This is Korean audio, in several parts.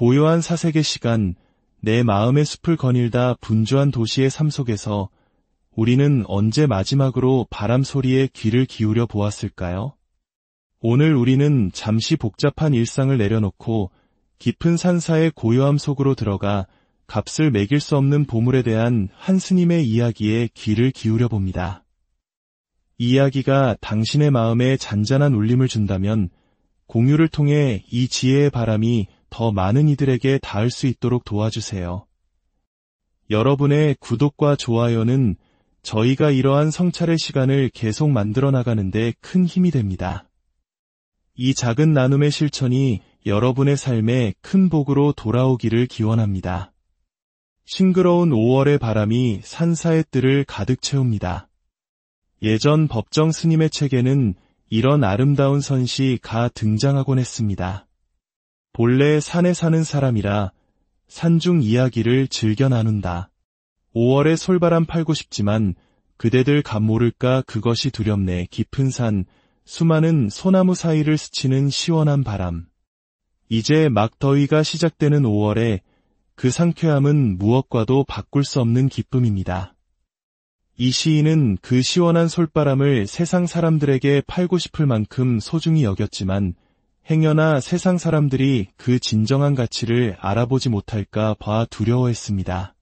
고요한 사색의 시간, 내 마음의 숲을 거닐다 분주한 도시의 삶 속에서 우리는 언제 마지막으로 바람 소리에 귀를 기울여 보았을까요? 오늘 우리는 잠시 복잡한 일상을 내려놓고 깊은 산사의 고요함 속으로 들어가 값을 매길 수 없는 보물에 대한 한 스님의 이야기에 귀를 기울여 봅니다. 이 이야기가 당신의 마음에 잔잔한 울림을 준다면 공유를 통해 이 지혜의 바람이 더 많은 이들에게 닿을 수 있도록 도와주세요. 여러분의 구독과 좋아요는 저희가 이러한 성찰의 시간을 계속 만들어 나가는데 큰 힘이 됩니다. 이 작은 나눔의 실천이 여러분의 삶에 큰 복으로 돌아오기를 기원합니다. 싱그러운 5월의 바람이 산사의 뜰을 가득 채웁니다. 예전 법정 스님의 책에는 이런 아름다운 선시가 등장하곤 했습니다. 본래 산에 사는 사람이라 산중 이야기를 즐겨 나눈다. 5월의 솔바람 팔고 싶지만 그대들 감 모를까 그것이 두렵네. 깊은 산, 수많은 소나무 사이를 스치는 시원한 바람. 이제 막 더위가 시작되는 5월에 그 상쾌함은 무엇과도 바꿀 수 없는 기쁨입니다. 이 시인은 그 시원한 솔바람을 세상 사람들에게 팔고 싶을 만큼 소중히 여겼지만 행여나 세상 사람들이 그 진정한 가치를 알아보지 못할까 봐 두려워했습니다.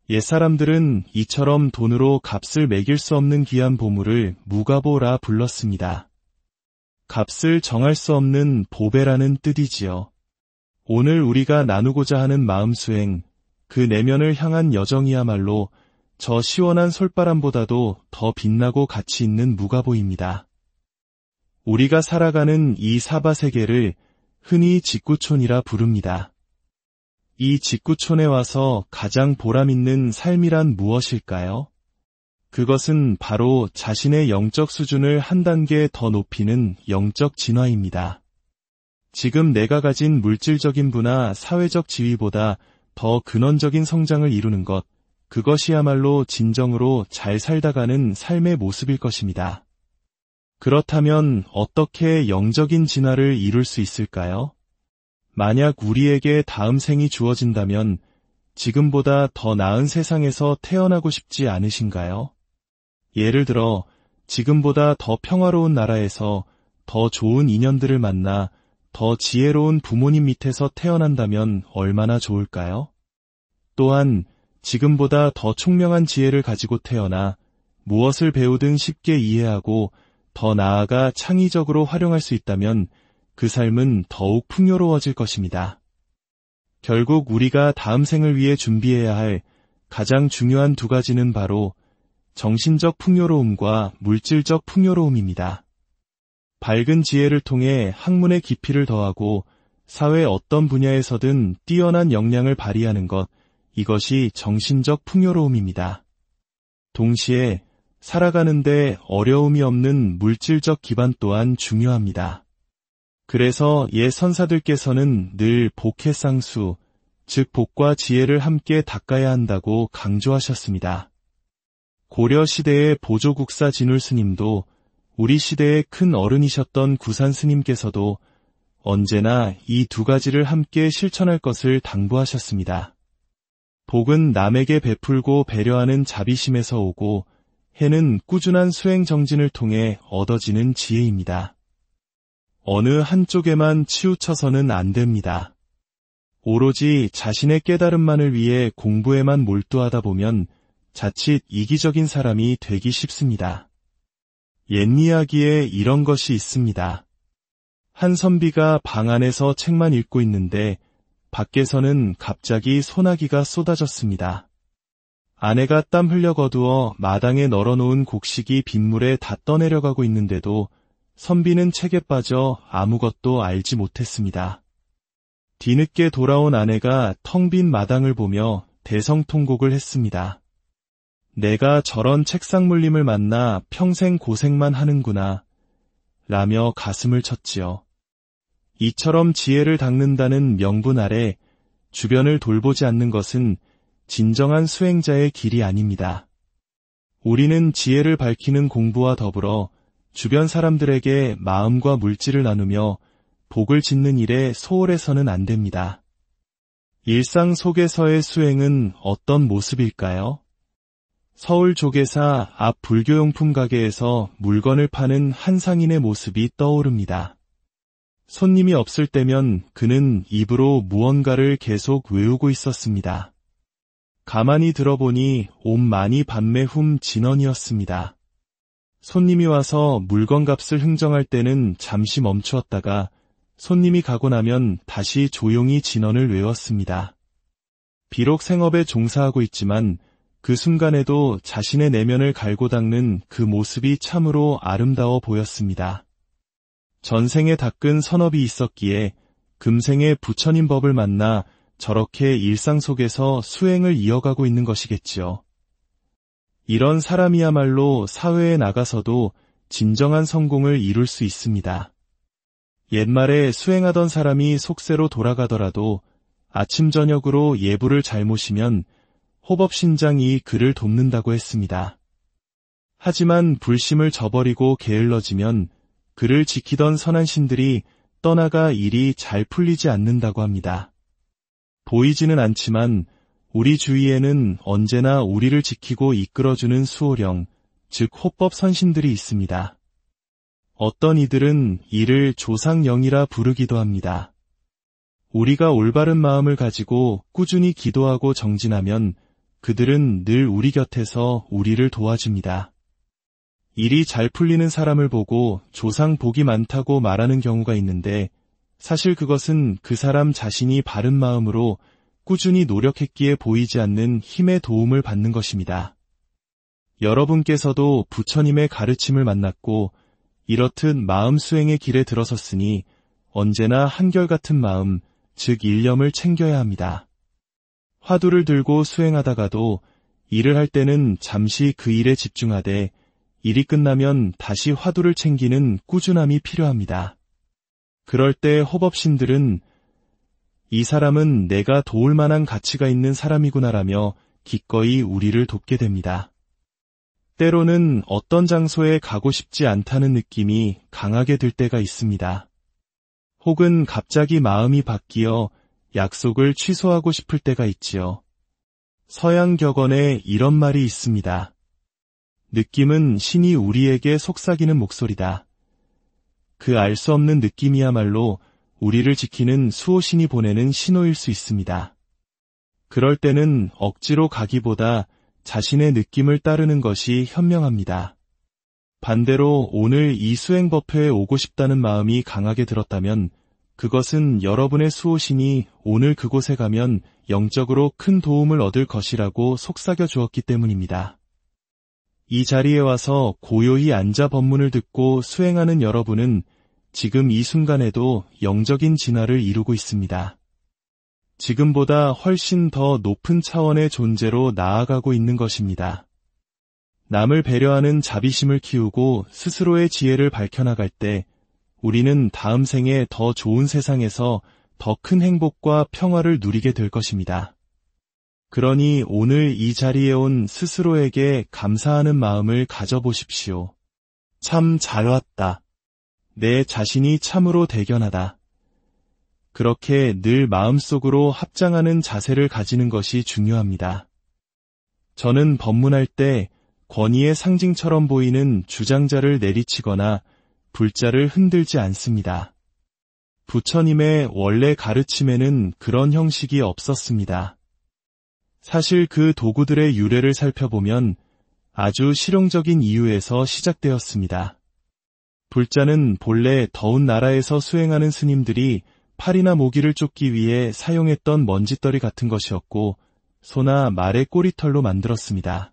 옛사람들은 이처럼 돈으로 값을 매길 수 없는 귀한 보물을 무가보라 불렀습니다. 값을 정할 수 없는 보배라는 뜻이지요. 오늘 우리가 나누고자 하는 마음수행, 그 내면을 향한 여정이야말로 저 시원한 솔바람보다도 더 빛나고 가치 있는 무가보입니다. 우리가 살아가는 이 사바세계를 흔히 직구촌이라 부릅니다. 이 직구촌에 와서 가장 보람있는 삶이란 무엇일까요? 그것은 바로 자신의 영적 수준을 한 단계 더 높이는 영적 진화입니다. 지금 내가 가진 물질적인 부나 사회적 지위보다 더 근원적인 성장을 이루는 것, 그것이야말로 진정으로 잘 살다가는 삶의 모습일 것입니다. 그렇다면 어떻게 영적인 진화를 이룰 수 있을까요? 만약 우리에게 다음 생이 주어진다면 지금보다 더 나은 세상에서 태어나고 싶지 않으신가요? 예를 들어 지금보다 더 평화로운 나라에서 더 좋은 인연들을 만나 더 지혜로운 부모님 밑에서 태어난다면 얼마나 좋을까요? 또한 지금보다 더 총명한 지혜를 가지고 태어나 무엇을 배우든 쉽게 이해하고 더 나아가 창의적으로 활용할 수 있다면 그 삶은 더욱 풍요로워질 것입니다. 결국 우리가 다음 생을 위해 준비해야 할 가장 중요한 두 가지는 바로 정신적 풍요로움과 물질적 풍요로움입니다. 밝은 지혜를 통해 학문의 깊이를 더하고 사회 어떤 분야에서든 뛰어난 역량을 발휘하는 것, 이것이 정신적 풍요로움입니다. 동시에 살아가는데 어려움이 없는 물질적 기반 또한 중요합니다. 그래서 옛 선사들께서는 늘 복해쌍수, 즉 복과 지혜를 함께 닦아야 한다고 강조하셨습니다. 고려 시대의 보조국사 진울 스님도 우리 시대의 큰 어른이셨던 구산 스님께서도 언제나 이 두 가지를 함께 실천할 것을 당부하셨습니다. 복은 남에게 베풀고 배려하는 자비심에서 오고 해는 꾸준한 수행 정진을 통해 얻어지는 지혜입니다. 어느 한쪽에만 치우쳐서는 안 됩니다. 오로지 자신의 깨달음만을 위해 공부에만 몰두하다 보면 자칫 이기적인 사람이 되기 쉽습니다. 옛 이야기에 이런 것이 있습니다. 한 선비가 방 안에서 책만 읽고 있는데 밖에서는 갑자기 소나기가 쏟아졌습니다. 아내가 땀 흘려 거두어 마당에 널어놓은 곡식이 빗물에 다 떠내려가고 있는데도 선비는 책에 빠져 아무것도 알지 못했습니다. 뒤늦게 돌아온 아내가 텅 빈 마당을 보며 대성통곡을 했습니다. 내가 저런 책상 물림을 만나 평생 고생만 하는구나 라며 가슴을 쳤지요. 이처럼 지혜를 닦는다는 명분 아래 주변을 돌보지 않는 것은 진정한 수행자의 길이 아닙니다. 우리는 지혜를 밝히는 공부와 더불어 주변 사람들에게 마음과 물질을 나누며 복을 짓는 일에 소홀해서는 안 됩니다. 일상 속에서의 수행은 어떤 모습일까요? 서울 조계사 앞 불교용품 가게에서 물건을 파는 한 상인의 모습이 떠오릅니다. 손님이 없을 때면 그는 입으로 무언가를 계속 외우고 있었습니다. 가만히 들어보니 옴마니 밤매 훔 진언이었습니다. 손님이 와서 물건값을 흥정할 때는 잠시 멈추었다가 손님이 가고 나면 다시 조용히 진언을 외웠습니다. 비록 생업에 종사하고 있지만 그 순간에도 자신의 내면을 갈고 닦는 그 모습이 참으로 아름다워 보였습니다. 전생에 닦은 선업이 있었기에 금생에 부처님 법을 만나 저렇게 일상 속에서 수행을 이어가고 있는 것이겠지요. 이런 사람이야말로 사회에 나가서도 진정한 성공을 이룰 수 있습니다. 옛말에 수행하던 사람이 속세로 돌아가더라도 아침 저녁으로 예불을 잘 모시면 호법신장이 그를 돕는다고 했습니다. 하지만 불심을 저버리고 게을러지면 그를 지키던 선한 신들이 떠나가 일이 잘 풀리지 않는다고 합니다. 보이지는 않지만 우리 주위에는 언제나 우리를 지키고 이끌어주는 수호령, 즉 호법 선신들이 있습니다. 어떤 이들은 이를 조상영이라 부르기도 합니다. 우리가 올바른 마음을 가지고 꾸준히 기도하고 정진하면 그들은 늘 우리 곁에서 우리를 도와줍니다. 일이 잘 풀리는 사람을 보고 조상 복이 많다고 말하는 경우가 있는데 사실 그것은 그 사람 자신이 바른 마음으로 꾸준히 노력했기에 보이지 않는 힘의 도움을 받는 것입니다. 여러분께서도 부처님의 가르침을 만났고 이렇듯 마음 수행의 길에 들어섰으니 언제나 한결같은 마음, 즉 일념을 챙겨야 합니다. 화두를 들고 수행하다가도 일을 할 때는 잠시 그 일에 집중하되 일이 끝나면 다시 화두를 챙기는 꾸준함이 필요합니다. 그럴 때 호법신들은 이 사람은 내가 도울 만한 가치가 있는 사람이구나라며 기꺼이 우리를 돕게 됩니다. 때로는 어떤 장소에 가고 싶지 않다는 느낌이 강하게 들 때가 있습니다. 혹은 갑자기 마음이 바뀌어 약속을 취소하고 싶을 때가 있지요. 서양 격언에 이런 말이 있습니다. 느낌은 신이 우리에게 속삭이는 목소리다. 그 알 수 없는 느낌이야말로 우리를 지키는 수호신이 보내는 신호일 수 있습니다. 그럴 때는 억지로 가기보다 자신의 느낌을 따르는 것이 현명합니다. 반대로 오늘 이 수행법회에 오고 싶다는 마음이 강하게 들었다면 그것은 여러분의 수호신이 오늘 그곳에 가면 영적으로 큰 도움을 얻을 것이라고 속삭여 주었기 때문입니다. 이 자리에 와서 고요히 앉아 법문을 듣고 수행하는 여러분은 지금 이 순간에도 영적인 진화를 이루고 있습니다. 지금보다 훨씬 더 높은 차원의 존재로 나아가고 있는 것입니다. 남을 배려하는 자비심을 키우고 스스로의 지혜를 밝혀나갈 때 우리는 다음 생에 더 좋은 세상에서 더 큰 행복과 평화를 누리게 될 것입니다. 그러니 오늘 이 자리에 온 스스로에게 감사하는 마음을 가져보십시오. 참 잘 왔다. 내 자신이 참으로 대견하다. 그렇게 늘 마음속으로 합장하는 자세를 가지는 것이 중요합니다. 저는 법문할 때 권위의 상징처럼 보이는 주장자를 내리치거나 불자를 흔들지 않습니다. 부처님의 원래 가르침에는 그런 형식이 없었습니다. 사실 그 도구들의 유래를 살펴보면 아주 실용적인 이유에서 시작되었습니다. 불자는 본래 더운 나라에서 수행하는 스님들이 팔이나 모기를 쫓기 위해 사용했던 먼지떨이 같은 것이었고 소나 말의 꼬리털로 만들었습니다.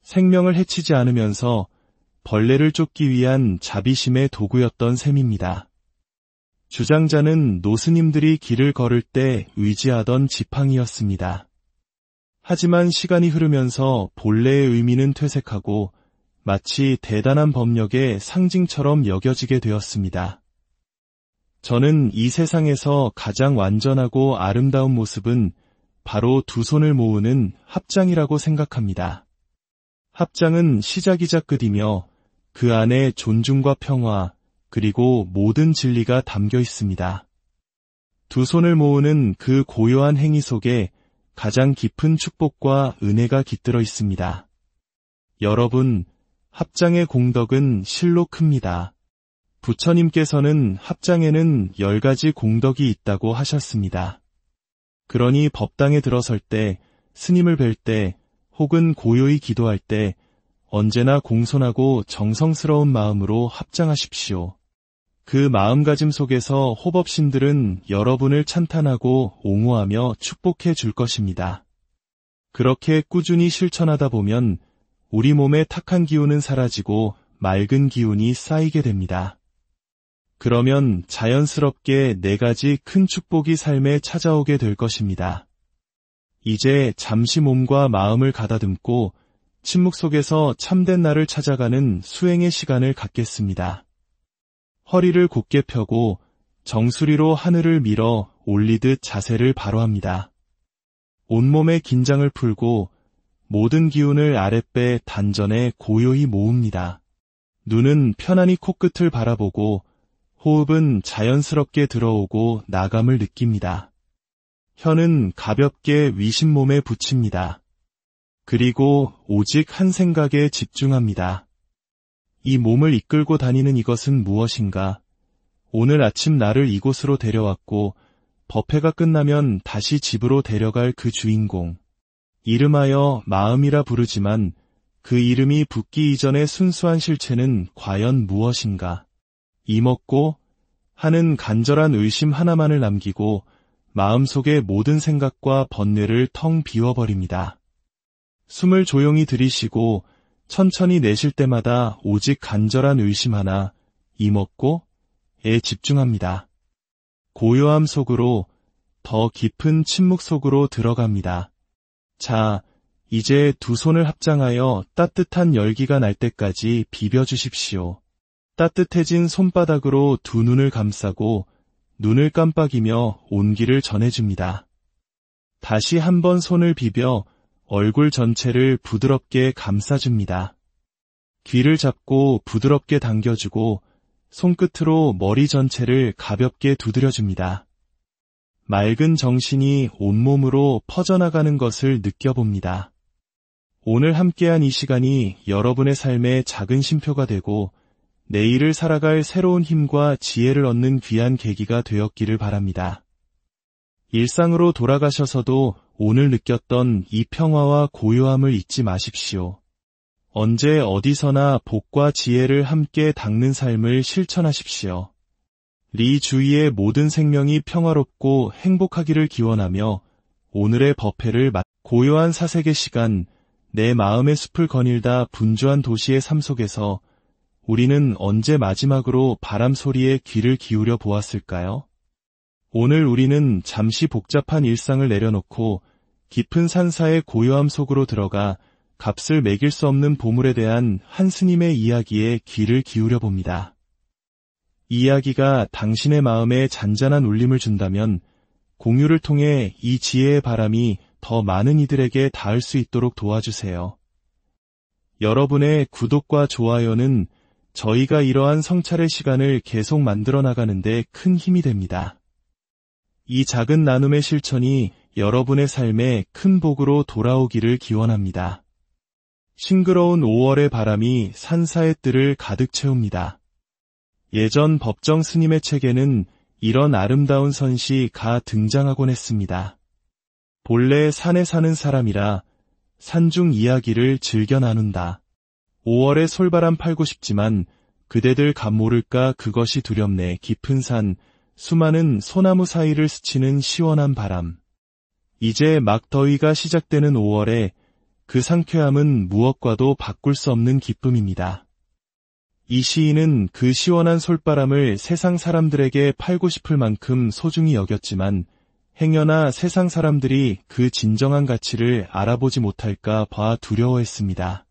생명을 해치지 않으면서 벌레를 쫓기 위한 자비심의 도구였던 셈입니다. 주장자는 노스님들이 길을 걸을 때 의지하던 지팡이였습니다. 하지만 시간이 흐르면서 본래의 의미는 퇴색하고 마치 대단한 법력의 상징처럼 여겨지게 되었습니다. 저는 이 세상에서 가장 완전하고 아름다운 모습은 바로 두 손을 모으는 합장이라고 생각합니다. 합장은 시작이자 끝이며 그 안에 존중과 평화 그리고 모든 진리가 담겨 있습니다. 두 손을 모으는 그 고요한 행위 속에 가장 깊은 축복과 은혜가 깃들어 있습니다. 여러분, 합장의 공덕은 실로 큽니다. 부처님께서는 합장에는 10가지 공덕이 있다고 하셨습니다. 그러니 법당에 들어설 때, 스님을 뵐 때, 혹은 고요히 기도할 때 언제나 공손하고 정성스러운 마음으로 합장하십시오. 그 마음가짐 속에서 호법신들은 여러분을 찬탄하고 옹호하며 축복해 줄 것입니다. 그렇게 꾸준히 실천하다 보면 우리 몸의 탁한 기운은 사라지고 맑은 기운이 쌓이게 됩니다. 그러면 자연스럽게 4가지 큰 축복이 삶에 찾아오게 될 것입니다. 이제 잠시 몸과 마음을 가다듬고 침묵 속에서 참된 나를 찾아가는 수행의 시간을 갖겠습니다. 허리를 곧게 펴고 정수리로 하늘을 밀어 올리듯 자세를 바로 합니다. 온몸의 긴장을 풀고 모든 기운을 아랫배 단전에 고요히 모읍니다. 눈은 편안히 코끝을 바라보고 호흡은 자연스럽게 들어오고 나감을 느낍니다. 혀는 가볍게 위신몸에 붙입니다. 그리고 오직 한 생각에 집중합니다. 이 몸을 이끌고 다니는 이것은 무엇인가? 오늘 아침 나를 이곳으로 데려왔고 법회가 끝나면 다시 집으로 데려갈 그 주인공. 이름하여 마음이라 부르지만 그 이름이 붙기 이전의 순수한 실체는 과연 무엇인가? 이먹고 하는 간절한 의심 하나만을 남기고 마음속의 모든 생각과 번뇌를 텅 비워버립니다. 숨을 조용히 들이쉬고 천천히 내쉴 때마다 오직 간절한 의심 하나, 이먹고에 집중합니다. 고요함 속으로 더 깊은 침묵 속으로 들어갑니다. 자, 이제 두 손을 합장하여 따뜻한 열기가 날 때까지 비벼주십시오. 따뜻해진 손바닥으로 두 눈을 감싸고 눈을 깜빡이며 온기를 전해줍니다. 다시 한번 손을 비벼 얼굴 전체를 부드럽게 감싸줍니다. 귀를 잡고 부드럽게 당겨주고 손끝으로 머리 전체를 가볍게 두드려줍니다. 맑은 정신이 온몸으로 퍼져나가는 것을 느껴봅니다. 오늘 함께한 이 시간이 여러분의 삶에 작은 쉼표가 되고 내일을 살아갈 새로운 힘과 지혜를 얻는 귀한 계기가 되었기를 바랍니다. 일상으로 돌아가셔서도 오늘 느꼈던 이 평화와 고요함을 잊지 마십시오. 언제 어디서나 복과 지혜를 함께 닦는 삶을 실천하십시오. 리 주위의 모든 생명이 평화롭고 행복하기를 기원하며 오늘의 법회를 고요한 사색의 시간, 내 마음의 숲을 거닐다 분주한 도시의 삶 속에서 우리는 언제 마지막으로 바람 소리에 귀를 기울여 보았을까요? 오늘 우리는 잠시 복잡한 일상을 내려놓고 깊은 산사의 고요함 속으로 들어가 값을 매길 수 없는 보물에 대한 한 스님의 이야기에 귀를 기울여 봅니다. 이야기가 당신의 마음에 잔잔한 울림을 준다면 공유를 통해 이 지혜의 바람이 더 많은 이들에게 닿을 수 있도록 도와주세요. 여러분의 구독과 좋아요는 저희가 이러한 성찰의 시간을 계속 만들어 나가는데 큰 힘이 됩니다. 이 작은 나눔의 실천이 여러분의 삶에 큰 복으로 돌아오기를 기원합니다. 싱그러운 5월의 바람이 산사의 뜰을 가득 채웁니다. 예전 법정 스님의 책에는 이런 아름다운 선시가 등장하곤 했습니다. 본래 산에 사는 사람이라 산중 이야기를 즐겨 나눈다. 5월의 솔바람 팔고 싶지만 그대들 감 모를까 그것이 두렵네. 깊은 산, 수많은 소나무 사이를 스치는 시원한 바람. 이제 막 더위가 시작되는 5월에 그 상쾌함은 무엇과도 바꿀 수 없는 기쁨입니다. 이 시인은 그 시원한 솔바람을 세상 사람들에게 팔고 싶을 만큼 소중히 여겼지만 행여나 세상 사람들이 그 진정한 가치를 알아보지 못할까 봐 두려워했습니다.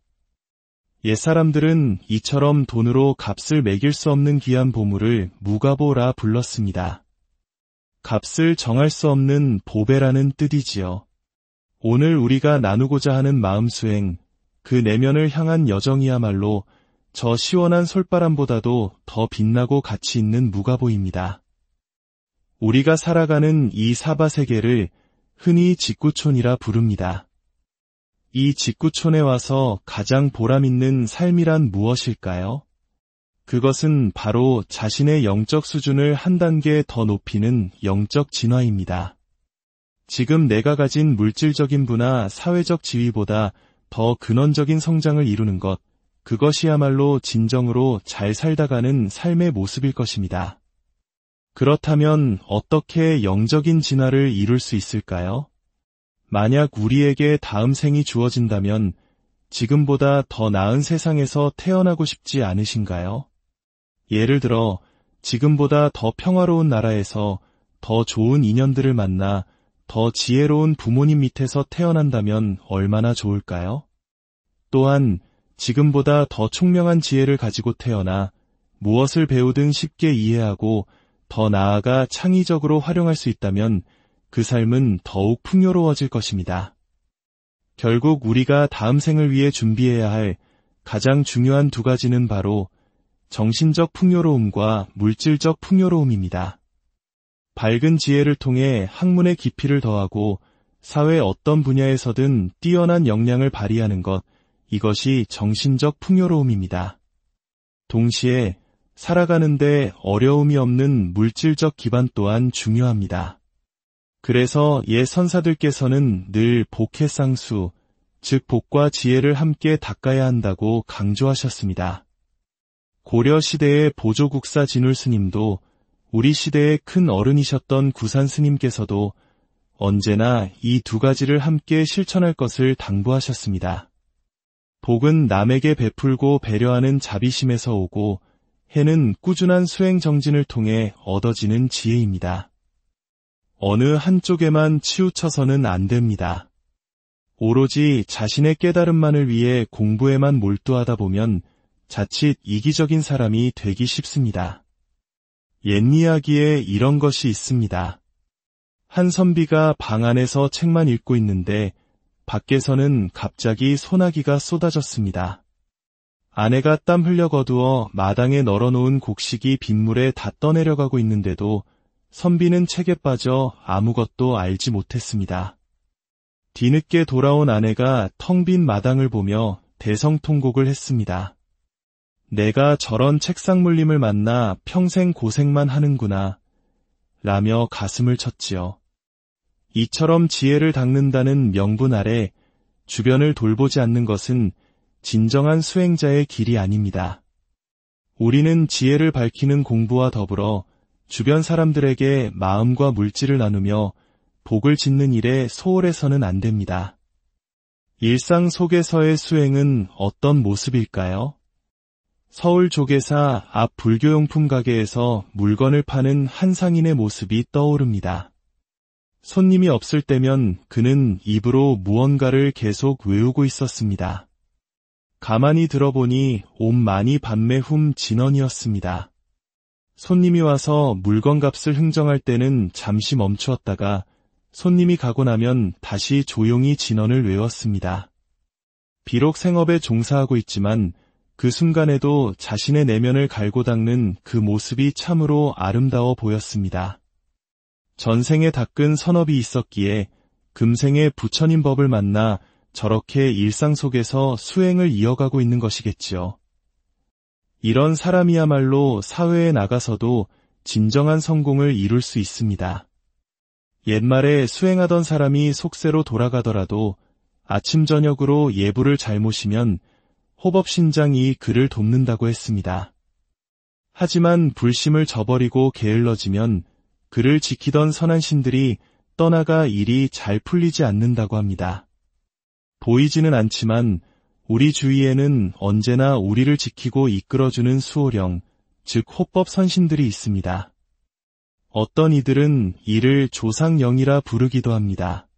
옛사람들은 이처럼 돈으로 값을 매길 수 없는 귀한 보물을 무가보라 불렀습니다. 값을 정할 수 없는 보배라는 뜻이지요. 오늘 우리가 나누고자 하는 마음수행, 그 내면을 향한 여정이야말로 저 시원한 솔바람보다도 더 빛나고 가치 있는 무가보입니다. 우리가 살아가는 이 사바세계를 흔히 직구촌이라 부릅니다. 이 직구촌에 와서 가장 보람있는 삶이란 무엇일까요? 그것은 바로 자신의 영적 수준을 한 단계 더 높이는 영적 진화입니다. 지금 내가 가진 물질적인 부나 사회적 지위보다 더 근원적인 성장을 이루는 것, 그것이야말로 진정으로 잘 살다가는 삶의 모습일 것입니다. 그렇다면 어떻게 영적인 진화를 이룰 수 있을까요? 만약 우리에게 다음 생이 주어진다면 지금보다 더 나은 세상에서 태어나고 싶지 않으신가요? 예를 들어 지금보다 더 평화로운 나라에서 더 좋은 인연들을 만나 더 지혜로운 부모님 밑에서 태어난다면 얼마나 좋을까요? 또한 지금보다 더 총명한 지혜를 가지고 태어나 무엇을 배우든 쉽게 이해하고 더 나아가 창의적으로 활용할 수 있다면 그 삶은 더욱 풍요로워질 것입니다. 결국 우리가 다음 생을 위해 준비해야 할 가장 중요한 두 가지는 바로 정신적 풍요로움과 물질적 풍요로움입니다. 밝은 지혜를 통해 학문의 깊이를 더하고 사회 어떤 분야에서든 뛰어난 역량을 발휘하는 것, 이것이 정신적 풍요로움입니다. 동시에 살아가는데 어려움이 없는 물질적 기반 또한 중요합니다. 그래서 옛 선사들께서는 늘 복해쌍수, 즉 복과 지혜를 함께 닦아야 한다고 강조하셨습니다. 고려 시대의 보조국사 진울 스님도 우리 시대의 큰 어른이셨던 구산 스님께서도 언제나 이 두 가지를 함께 실천할 것을 당부하셨습니다. 복은 남에게 베풀고 배려하는 자비심에서 오고 해는 꾸준한 수행 정진을 통해 얻어지는 지혜입니다. 어느 한쪽에만 치우쳐서는 안 됩니다. 오로지 자신의 깨달음만을 위해 공부에만 몰두하다 보면 자칫 이기적인 사람이 되기 쉽습니다. 옛 이야기에 이런 것이 있습니다. 한 선비가 방 안에서 책만 읽고 있는데 밖에서는 갑자기 소나기가 쏟아졌습니다. 아내가 땀 흘려 거두어 마당에 널어놓은 곡식이 빗물에 다 떠내려가고 있는데도 선비는 책에 빠져 아무것도 알지 못했습니다. 뒤늦게 돌아온 아내가 텅 빈 마당을 보며 대성통곡을 했습니다. 내가 저런 책상물림을 만나 평생 고생만 하는구나 라며 가슴을 쳤지요. 이처럼 지혜를 닦는다는 명분 아래 주변을 돌보지 않는 것은 진정한 수행자의 길이 아닙니다. 우리는 지혜를 밝히는 공부와 더불어 주변 사람들에게 마음과 물질을 나누며 복을 짓는 일에 소홀해서는 안 됩니다. 일상 속에서의 수행은 어떤 모습일까요? 서울 조계사 앞 불교용품 가게에서 물건을 파는 한 상인의 모습이 떠오릅니다. 손님이 없을 때면 그는 입으로 무언가를 계속 외우고 있었습니다. 가만히 들어보니 옷만이 판매 훔 진언이었습니다. 손님이 와서 물건값을 흥정할 때는 잠시 멈추었다가 손님이 가고 나면 다시 조용히 진언을 외웠습니다. 비록 생업에 종사하고 있지만 그 순간에도 자신의 내면을 갈고 닦는 그 모습이 참으로 아름다워 보였습니다. 전생에 닦은 선업이 있었기에 금생에 부처님 법을 만나 저렇게 일상 속에서 수행을 이어가고 있는 것이겠지요. 이런 사람이야말로 사회에 나가서도 진정한 성공을 이룰 수 있습니다. 옛말에 수행하던 사람이 속세로 돌아가더라도 아침 저녁으로 예불을 잘 모시면 호법신장이 그를 돕는다고 했습니다. 하지만 불심을 저버리고 게을러지면 그를 지키던 선한 신들이 떠나가 일이 잘 풀리지 않는다고 합니다. 보이지는 않지만 우리 주위에는 언제나 우리를 지키고 이끌어주는 수호령, 즉 호법 선신들이 있습니다. 어떤 이들은 이를 조상영이라 부르기도 합니다.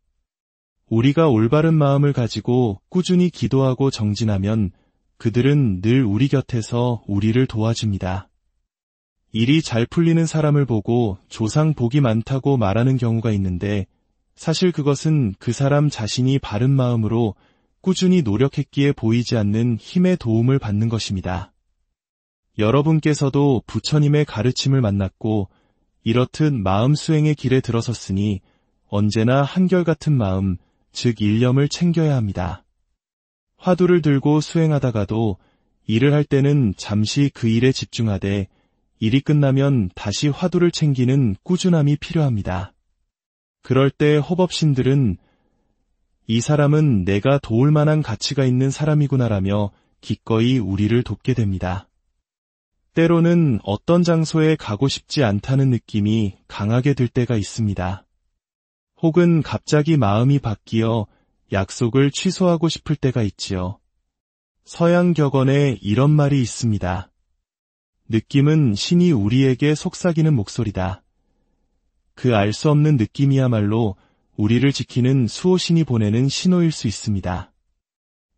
우리가 올바른 마음을 가지고 꾸준히 기도하고 정진하면 그들은 늘 우리 곁에서 우리를 도와줍니다. 일이 잘 풀리는 사람을 보고 조상 복이 많다고 말하는 경우가 있는데 사실 그것은 그 사람 자신이 바른 마음으로 꾸준히 노력했기에 보이지 않는 힘의 도움을 받는 것입니다. 여러분께서도 부처님의 가르침을 만났고 이렇듯 마음 수행의 길에 들어섰으니 언제나 한결같은 마음, 즉 일념을 챙겨야 합니다. 화두를 들고 수행하다가도 일을 할 때는 잠시 그 일에 집중하되 일이 끝나면 다시 화두를 챙기는 꾸준함이 필요합니다. 그럴 때 호법신들은 이 사람은 내가 도울 만한 가치가 있는 사람이구나라며 기꺼이 우리를 돕게 됩니다. 때로는 어떤 장소에 가고 싶지 않다는 느낌이 강하게 들 때가 있습니다. 혹은 갑자기 마음이 바뀌어 약속을 취소하고 싶을 때가 있지요. 서양 격언에 이런 말이 있습니다. 느낌은 신이 우리에게 속삭이는 목소리다. 그 알 수 없는 느낌이야말로 우리를 지키는 수호신이 보내는 신호일 수 있습니다.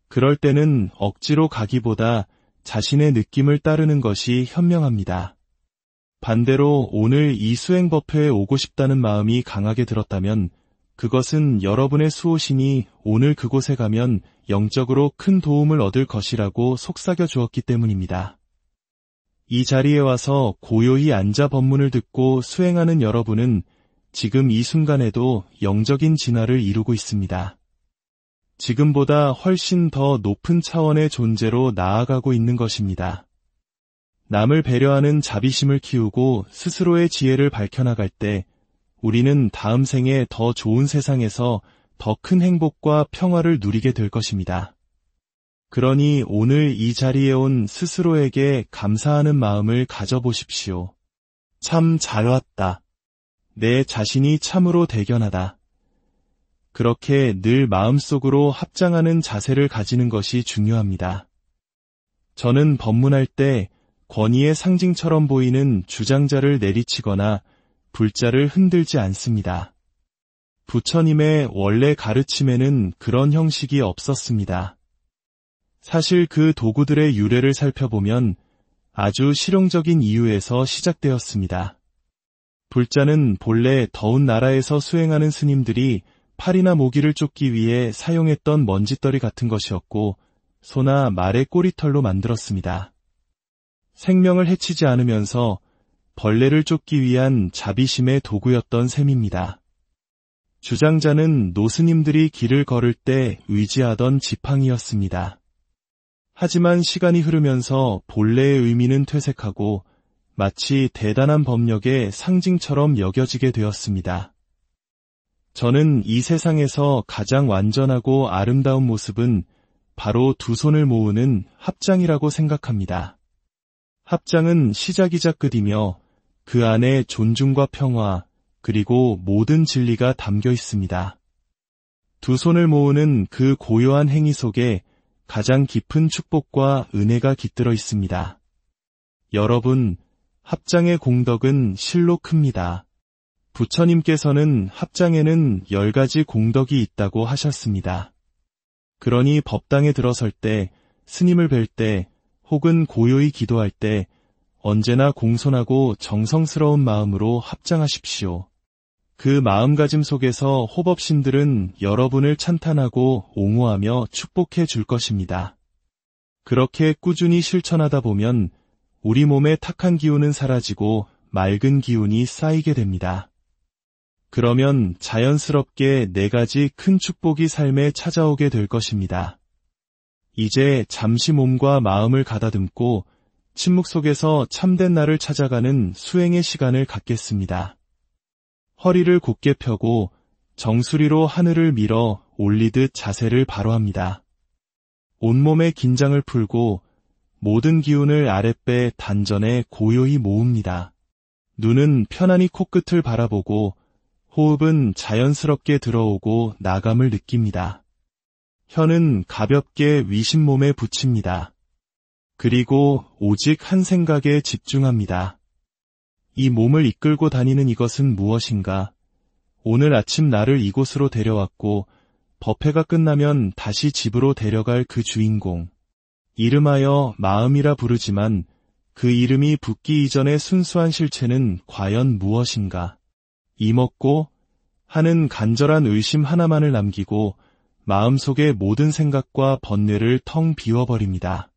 그럴 때는 억지로 가기보다 자신의 느낌을 따르는 것이 현명합니다. 반대로 오늘 이 수행법회에 오고 싶다는 마음이 강하게 들었다면 그것은 여러분의 수호신이 오늘 그곳에 가면 영적으로 큰 도움을 얻을 것이라고 속삭여 주었기 때문입니다. 이 자리에 와서 고요히 앉아 법문을 듣고 수행하는 여러분은 지금 이 순간에도 영적인 진화를 이루고 있습니다. 지금보다 훨씬 더 높은 차원의 존재로 나아가고 있는 것입니다. 남을 배려하는 자비심을 키우고 스스로의 지혜를 밝혀나갈 때 우리는 다음 생에 더 좋은 세상에서 더 큰 행복과 평화를 누리게 될 것입니다. 그러니 오늘 이 자리에 온 스스로에게 감사하는 마음을 가져보십시오. 참 잘 왔다. 내 자신이 참으로 대견하다. 그렇게 늘 마음속으로 합장하는 자세를 가지는 것이 중요합니다. 저는 법문할 때 권위의 상징처럼 보이는 주장자를 내리치거나 불자를 흔들지 않습니다. 부처님의 원래 가르침에는 그런 형식이 없었습니다. 사실 그 도구들의 유래를 살펴보면 아주 실용적인 이유에서 시작되었습니다. 불자는 본래 더운 나라에서 수행하는 스님들이 팔이나 모기를 쫓기 위해 사용했던 먼지떨이 같은 것이었고 소나 말의 꼬리털로 만들었습니다. 생명을 해치지 않으면서 벌레를 쫓기 위한 자비심의 도구였던 셈입니다. 주장자는 노스님들이 길을 걸을 때 의지하던 지팡이였습니다. 하지만 시간이 흐르면서 본래의 의미는 퇴색하고 마치 대단한 법력의 상징처럼 여겨지게 되었습니다. 저는 이 세상에서 가장 완전하고 아름다운 모습은 바로 두 손을 모으는 합장이라고 생각합니다. 합장은 시작이자 끝이며 그 안에 존중과 평화 그리고 모든 진리가 담겨 있습니다. 두 손을 모으는 그 고요한 행위 속에 가장 깊은 축복과 은혜가 깃들어 있습니다. 여러분, 합장의 공덕은 실로 큽니다. 부처님께서는 합장에는 10가지 공덕이 있다고 하셨습니다. 그러니 법당에 들어설 때, 스님을 뵐 때, 혹은 고요히 기도할 때 언제나 공손하고 정성스러운 마음으로 합장하십시오. 그 마음가짐 속에서 호법신들은 여러분을 찬탄하고 옹호하며 축복해 줄 것입니다. 그렇게 꾸준히 실천하다 보면 우리 몸의 탁한 기운은 사라지고 맑은 기운이 쌓이게 됩니다. 그러면 자연스럽게 4가지 큰 축복이 삶에 찾아오게 될 것입니다. 이제 잠시 몸과 마음을 가다듬고 침묵 속에서 참된 나를 찾아가는 수행의 시간을 갖겠습니다. 허리를 곧게 펴고 정수리로 하늘을 밀어 올리듯 자세를 바로 합니다. 온몸의 긴장을 풀고 모든 기운을 아랫배 단전에 고요히 모읍니다. 눈은 편안히 코끝을 바라보고 호흡은 자연스럽게 들어오고 나감을 느낍니다. 혀는 가볍게 위신몸에 붙입니다. 그리고 오직 한 생각에 집중합니다. 이 몸을 이끌고 다니는 이것은 무엇인가? 오늘 아침 나를 이곳으로 데려왔고 법회가 끝나면 다시 집으로 데려갈 그 주인공. 이름하여 마음이라 부르지만 그 이름이 붙기 이전의 순수한 실체는 과연 무엇인가? 이먹고 하는 간절한 의심 하나만을 남기고 마음속의 모든 생각과 번뇌를 텅 비워버립니다.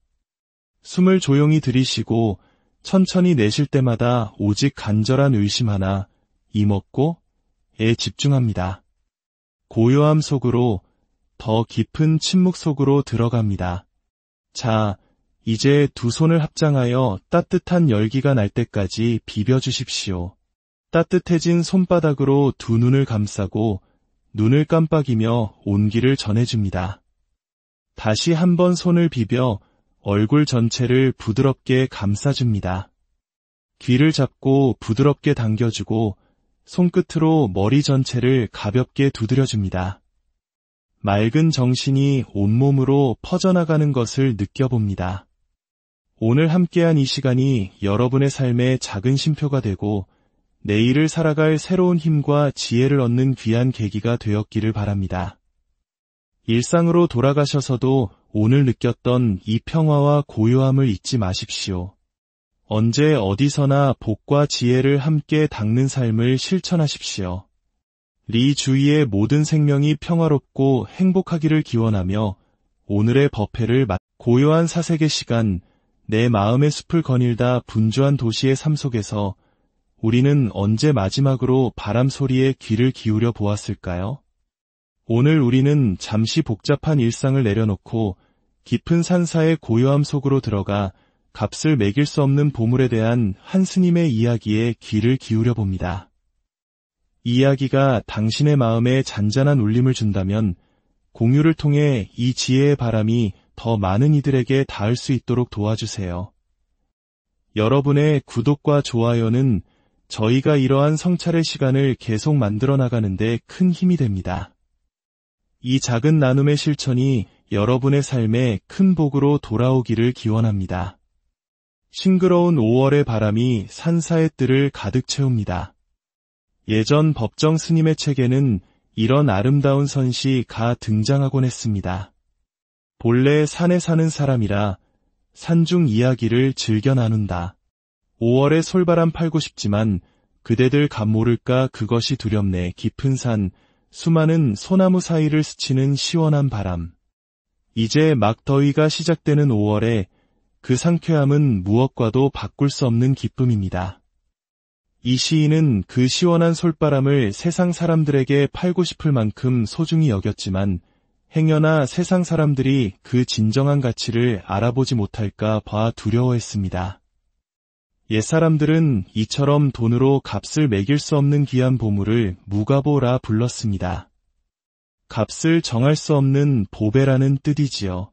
숨을 조용히 들이쉬고 천천히 내쉴 때마다 오직 간절한 의심 하나, 이먹고에 집중합니다. 고요함 속으로, 더 깊은 침묵 속으로 들어갑니다. 자, 이제 두 손을 합장하여 따뜻한 열기가 날 때까지 비벼주십시오. 따뜻해진 손바닥으로 두 눈을 감싸고 눈을 깜빡이며 온기를 전해줍니다. 다시 한번 손을 비벼 얼굴 전체를 부드럽게 감싸줍니다. 귀를 잡고 부드럽게 당겨주고 손끝으로 머리 전체를 가볍게 두드려줍니다. 맑은 정신이 온몸으로 퍼져나가는 것을 느껴봅니다. 오늘 함께한 이 시간이 여러분의 삶의 작은 쉼표가 되고 내일을 살아갈 새로운 힘과 지혜를 얻는 귀한 계기가 되었기를 바랍니다. 일상으로 돌아가셔서도 오늘 느꼈던 이 평화와 고요함을 잊지 마십시오. 언제 어디서나 복과 지혜를 함께 닦는 삶을 실천하십시오. 리 주위의 모든 생명이 평화롭고 행복하기를 기원하며 오늘의 법회를 고요한 사색의 시간, 내 마음의 숲을 거닐다 분주한 도시의 삶 속에서 우리는 언제 마지막으로 바람 소리에 귀를 기울여 보았을까요? 오늘 우리는 잠시 복잡한 일상을 내려놓고 깊은 산사의 고요함 속으로 들어가 값을 매길 수 없는 보물에 대한 한 스님의 이야기에 귀를 기울여 봅니다. 이야기가 당신의 마음에 잔잔한 울림을 준다면 공유를 통해 이 지혜의 바람이 더 많은 이들에게 닿을 수 있도록 도와주세요. 여러분의 구독과 좋아요는 저희가 이러한 성찰의 시간을 계속 만들어 나가는데 큰 힘이 됩니다. 이 작은 나눔의 실천이 여러분의 삶에 큰 복으로 돌아오기를 기원합니다. 싱그러운 5월의 바람이 산사의 뜰을 가득 채웁니다. 예전 법정 스님의 책에는 이런 아름다운 선시가 등장하곤 했습니다. 본래 산에 사는 사람이라 산중 이야기를 즐겨 나눈다. 5월의 솔바람 팔고 싶지만 그대들 감 모를까 그것이 두렵네. 깊은 산, 수많은 소나무 사이를 스치는 시원한 바람. 이제 막 더위가 시작되는 5월에 그 상쾌함은 무엇과도 바꿀 수 없는 기쁨입니다. 이 시인은 그 시원한 솔바람을 세상 사람들에게 팔고 싶을 만큼 소중히 여겼지만 행여나 세상 사람들이 그 진정한 가치를 알아보지 못할까 봐 두려워했습니다. 옛사람들은 이처럼 돈으로 값을 매길 수 없는 귀한 보물을 무가보라 불렀습니다. 값을 정할 수 없는 보배라는 뜻이지요.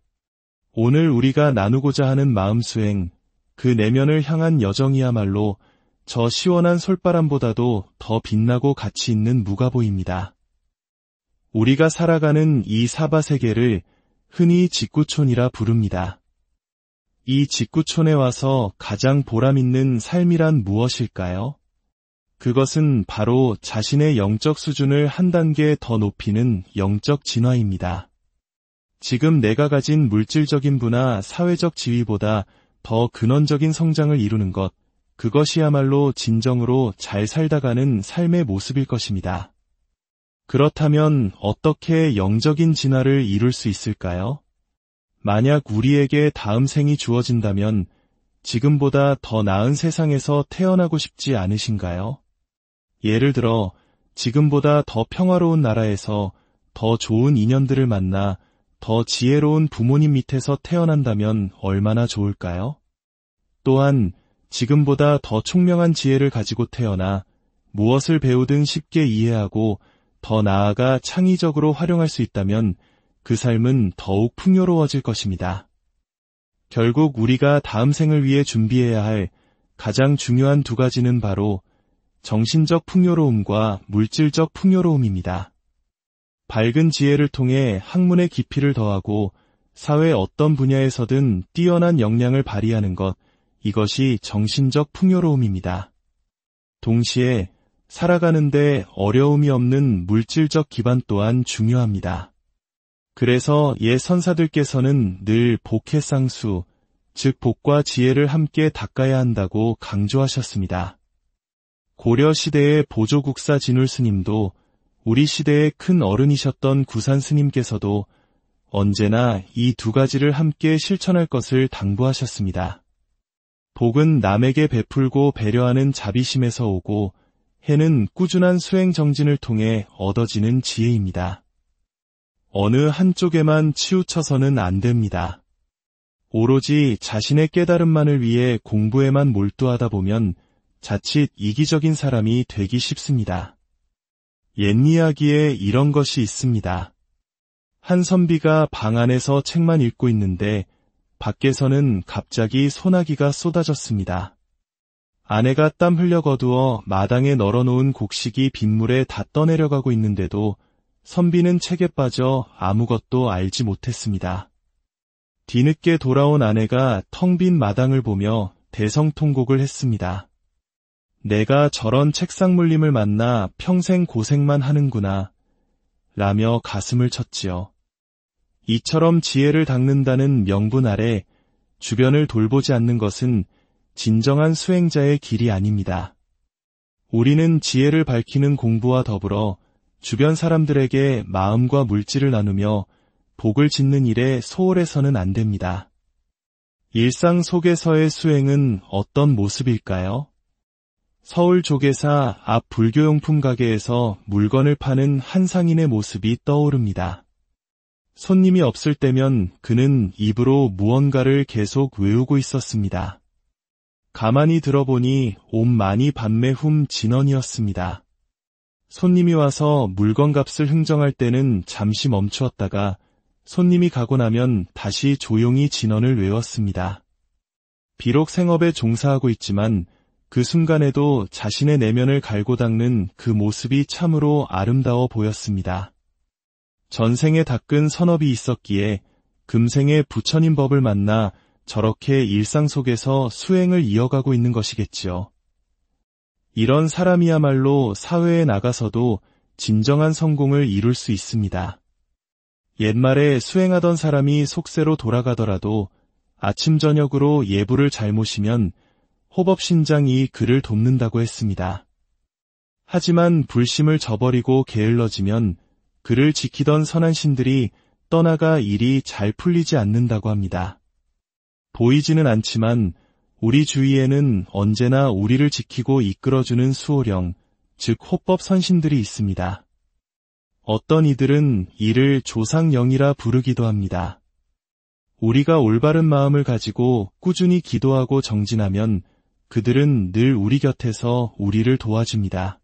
오늘 우리가 나누고자 하는 마음수행, 그 내면을 향한 여정이야말로 저 시원한 솔바람보다도 더 빛나고 가치 있는 무가보입니다. 우리가 살아가는 이 사바세계를 흔히 직구촌이라 부릅니다. 이 직구촌에 와서 가장 보람있는 삶이란 무엇일까요? 그것은 바로 자신의 영적 수준을 한 단계 더 높이는 영적 진화입니다. 지금 내가 가진 물질적인 부나 사회적 지위보다 더 근원적인 성장을 이루는 것, 그것이야말로 진정으로 잘 살다가는 삶의 모습일 것입니다. 그렇다면 어떻게 영적인 진화를 이룰 수 있을까요? 만약 우리에게 다음 생이 주어진다면 지금보다 더 나은 세상에서 태어나고 싶지 않으신가요? 예를 들어 지금보다 더 평화로운 나라에서 더 좋은 인연들을 만나 더 지혜로운 부모님 밑에서 태어난다면 얼마나 좋을까요? 또한 지금보다 더 총명한 지혜를 가지고 태어나 무엇을 배우든 쉽게 이해하고 더 나아가 창의적으로 활용할 수 있다면 그 삶은 더욱 풍요로워질 것입니다. 결국 우리가 다음 생을 위해 준비해야 할 가장 중요한 두 가지는 바로 정신적 풍요로움과 물질적 풍요로움입니다. 밝은 지혜를 통해 학문의 깊이를 더하고 사회 어떤 분야에서든 뛰어난 역량을 발휘하는 것, 이것이 정신적 풍요로움입니다. 동시에 살아가는데 어려움이 없는 물질적 기반 또한 중요합니다. 그래서 옛 선사들께서는 늘 복해쌍수, 즉 복과 지혜를 함께 닦아야 한다고 강조하셨습니다. 고려 시대의 보조국사 진울 스님도 우리 시대의 큰 어른이셨던 구산 스님께서도 언제나 이 두 가지를 함께 실천할 것을 당부하셨습니다. 복은 남에게 베풀고 배려하는 자비심에서 오고, 해는 꾸준한 수행 정진을 통해 얻어지는 지혜입니다. 어느 한쪽에만 치우쳐서는 안 됩니다. 오로지 자신의 깨달음만을 위해 공부에만 몰두하다 보면 자칫 이기적인 사람이 되기 쉽습니다. 옛 이야기에 이런 것이 있습니다. 한 선비가 방 안에서 책만 읽고 있는데 밖에서는 갑자기 소나기가 쏟아졌습니다. 아내가 땀 흘려 거두어 마당에 널어놓은 곡식이 빗물에 다 떠내려가고 있는데도 선비는 책에 빠져 아무것도 알지 못했습니다. 뒤늦게 돌아온 아내가 텅 빈 마당을 보며 대성통곡을 했습니다. 내가 저런 책상물림을 만나 평생 고생만 하는구나, 라며 가슴을 쳤지요. 이처럼 지혜를 닦는다는 명분 아래 주변을 돌보지 않는 것은 진정한 수행자의 길이 아닙니다. 우리는 지혜를 밝히는 공부와 더불어 주변 사람들에게 마음과 물질을 나누며 복을 짓는 일에 소홀해서는 안 됩니다. 일상 속에서의 수행은 어떤 모습일까요? 서울 조계사 앞 불교용품 가게에서 물건을 파는 한 상인의 모습이 떠오릅니다. 손님이 없을 때면 그는 입으로 무언가를 계속 외우고 있었습니다. 가만히 들어보니 옴마니 밤매 훔 진언이었습니다. 손님이 와서 물건값을 흥정할 때는 잠시 멈추었다가 손님이 가고 나면 다시 조용히 진언을 외웠습니다. 비록 생업에 종사하고 있지만 그 순간에도 자신의 내면을 갈고 닦는 그 모습이 참으로 아름다워 보였습니다. 전생에 닦은 선업이 있었기에 금생에 부처님 법을 만나 저렇게 일상 속에서 수행을 이어가고 있는 것이겠지요. 이런 사람이야말로 사회에 나가서도 진정한 성공을 이룰 수 있습니다. 옛말에 수행하던 사람이 속세로 돌아가더라도 아침 저녁으로 예불을 잘 모시면 호법신장이 그를 돕는다고 했습니다. 하지만 불심을 저버리고 게을러지면 그를 지키던 선한 신들이 떠나가 일이 잘 풀리지 않는다고 합니다. 보이지는 않지만 우리 주위에는 언제나 우리를 지키고 이끌어주는 수호령, 즉 호법 선신들이 있습니다. 어떤 이들은 이를 조상영이라 부르기도 합니다. 우리가 올바른 마음을 가지고 꾸준히 기도하고 정진하면 그들은 늘 우리 곁에서 우리를 도와줍니다.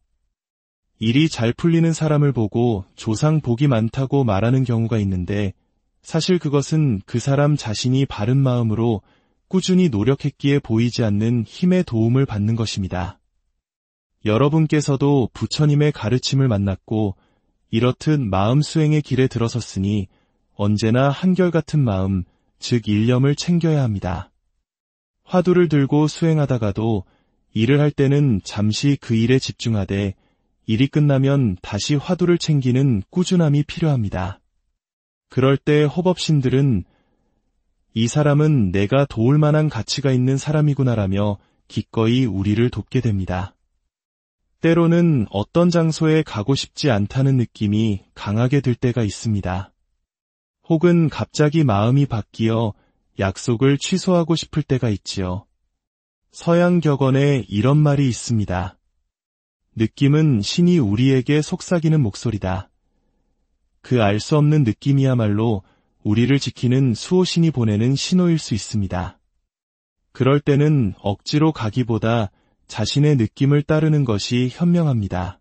일이 잘 풀리는 사람을 보고 조상 복이 많다고 말하는 경우가 있는데 사실 그것은 그 사람 자신이 바른 마음으로 꾸준히 노력했기에 보이지 않는 힘의 도움을 받는 것입니다. 여러분께서도 부처님의 가르침을 만났고 이렇듯 마음 수행의 길에 들어섰으니 언제나 한결같은 마음, 즉 일념을 챙겨야 합니다. 화두를 들고 수행하다가도 일을 할 때는 잠시 그 일에 집중하되 일이 끝나면 다시 화두를 챙기는 꾸준함이 필요합니다. 그럴 때 호법신들은 이 사람은 내가 도울 만한 가치가 있는 사람이구나라며 기꺼이 우리를 돕게 됩니다. 때로는 어떤 장소에 가고 싶지 않다는 느낌이 강하게 들 때가 있습니다. 혹은 갑자기 마음이 바뀌어 약속을 취소하고 싶을 때가 있지요. 서양 격언에 이런 말이 있습니다. 느낌은 신이 우리에게 속삭이는 목소리다. 그 알 수 없는 느낌이야말로 우리를 지키는 수호신이 보내는 신호일 수 있습니다. 그럴 때는 억지로 가기보다 자신의 느낌을 따르는 것이 현명합니다.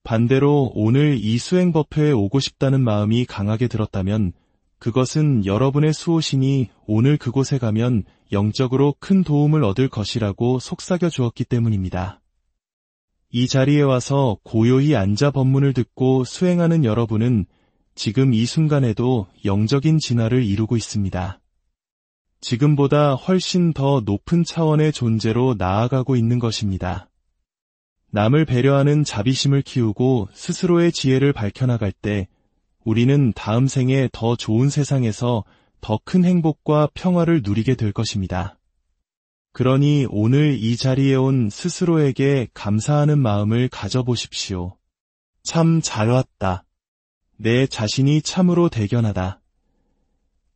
반대로 오늘 이 수행법회에 오고 싶다는 마음이 강하게 들었다면 그것은 여러분의 수호신이 오늘 그곳에 가면 영적으로 큰 도움을 얻을 것이라고 속삭여 주었기 때문입니다. 이 자리에 와서 고요히 앉아 법문을 듣고 수행하는 여러분은 지금 이 순간에도 영적인 진화를 이루고 있습니다. 지금보다 훨씬 더 높은 차원의 존재로 나아가고 있는 것입니다. 남을 배려하는 자비심을 키우고 스스로의 지혜를 밝혀나갈 때 우리는 다음 생에 더 좋은 세상에서 더 큰 행복과 평화를 누리게 될 것입니다. 그러니 오늘 이 자리에 온 스스로에게 감사하는 마음을 가져보십시오. 참 잘 왔다. 내 자신이 참으로 대견하다.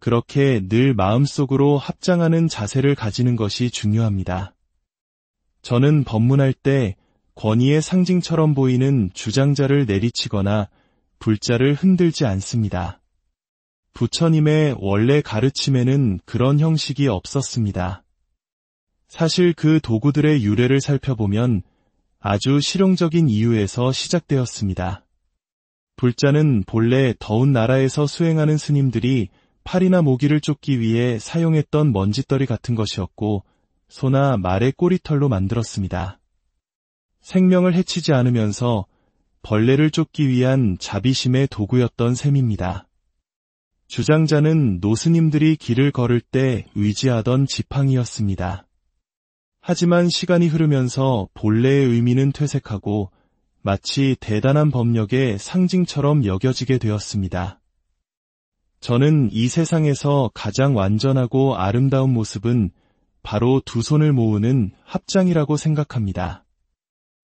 그렇게 늘 마음속으로 합장하는 자세를 가지는 것이 중요합니다. 저는 법문할 때 권위의 상징처럼 보이는 주장자를 내리치거나 불자를 흔들지 않습니다. 부처님의 원래 가르침에는 그런 형식이 없었습니다. 사실 그 도구들의 유래를 살펴보면 아주 실용적인 이유에서 시작되었습니다. 불자는 본래 더운 나라에서 수행하는 스님들이 팔이나 모기를 쫓기 위해 사용했던 먼지떨이 같은 것이었고 소나 말의 꼬리털로 만들었습니다. 생명을 해치지 않으면서 벌레를 쫓기 위한 자비심의 도구였던 셈입니다. 주장자는 노스님들이 길을 걸을 때 의지하던 지팡이였습니다. 하지만 시간이 흐르면서 본래의 의미는 퇴색하고 마치 대단한 법력의 상징처럼 여겨지게 되었습니다. 저는 이 세상에서 가장 완전하고 아름다운 모습은 바로 두 손을 모으는 합장이라고 생각합니다.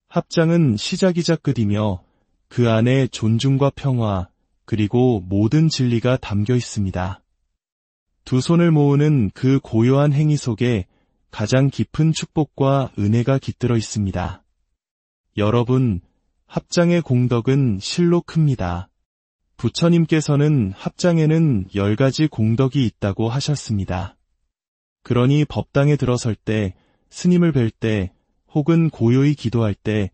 합장은 시작이자 끝이며 그 안에 존중과 평화 그리고 모든 진리가 담겨 있습니다. 두 손을 모으는 그 고요한 행위 속에 가장 깊은 축복과 은혜가 깃들어 있습니다. 여러분, 합장의 공덕은 실로 큽니다. 부처님께서는 합장에는 10가지 공덕이 있다고 하셨습니다. 그러니 법당에 들어설 때, 스님을 뵐 때, 혹은 고요히 기도할 때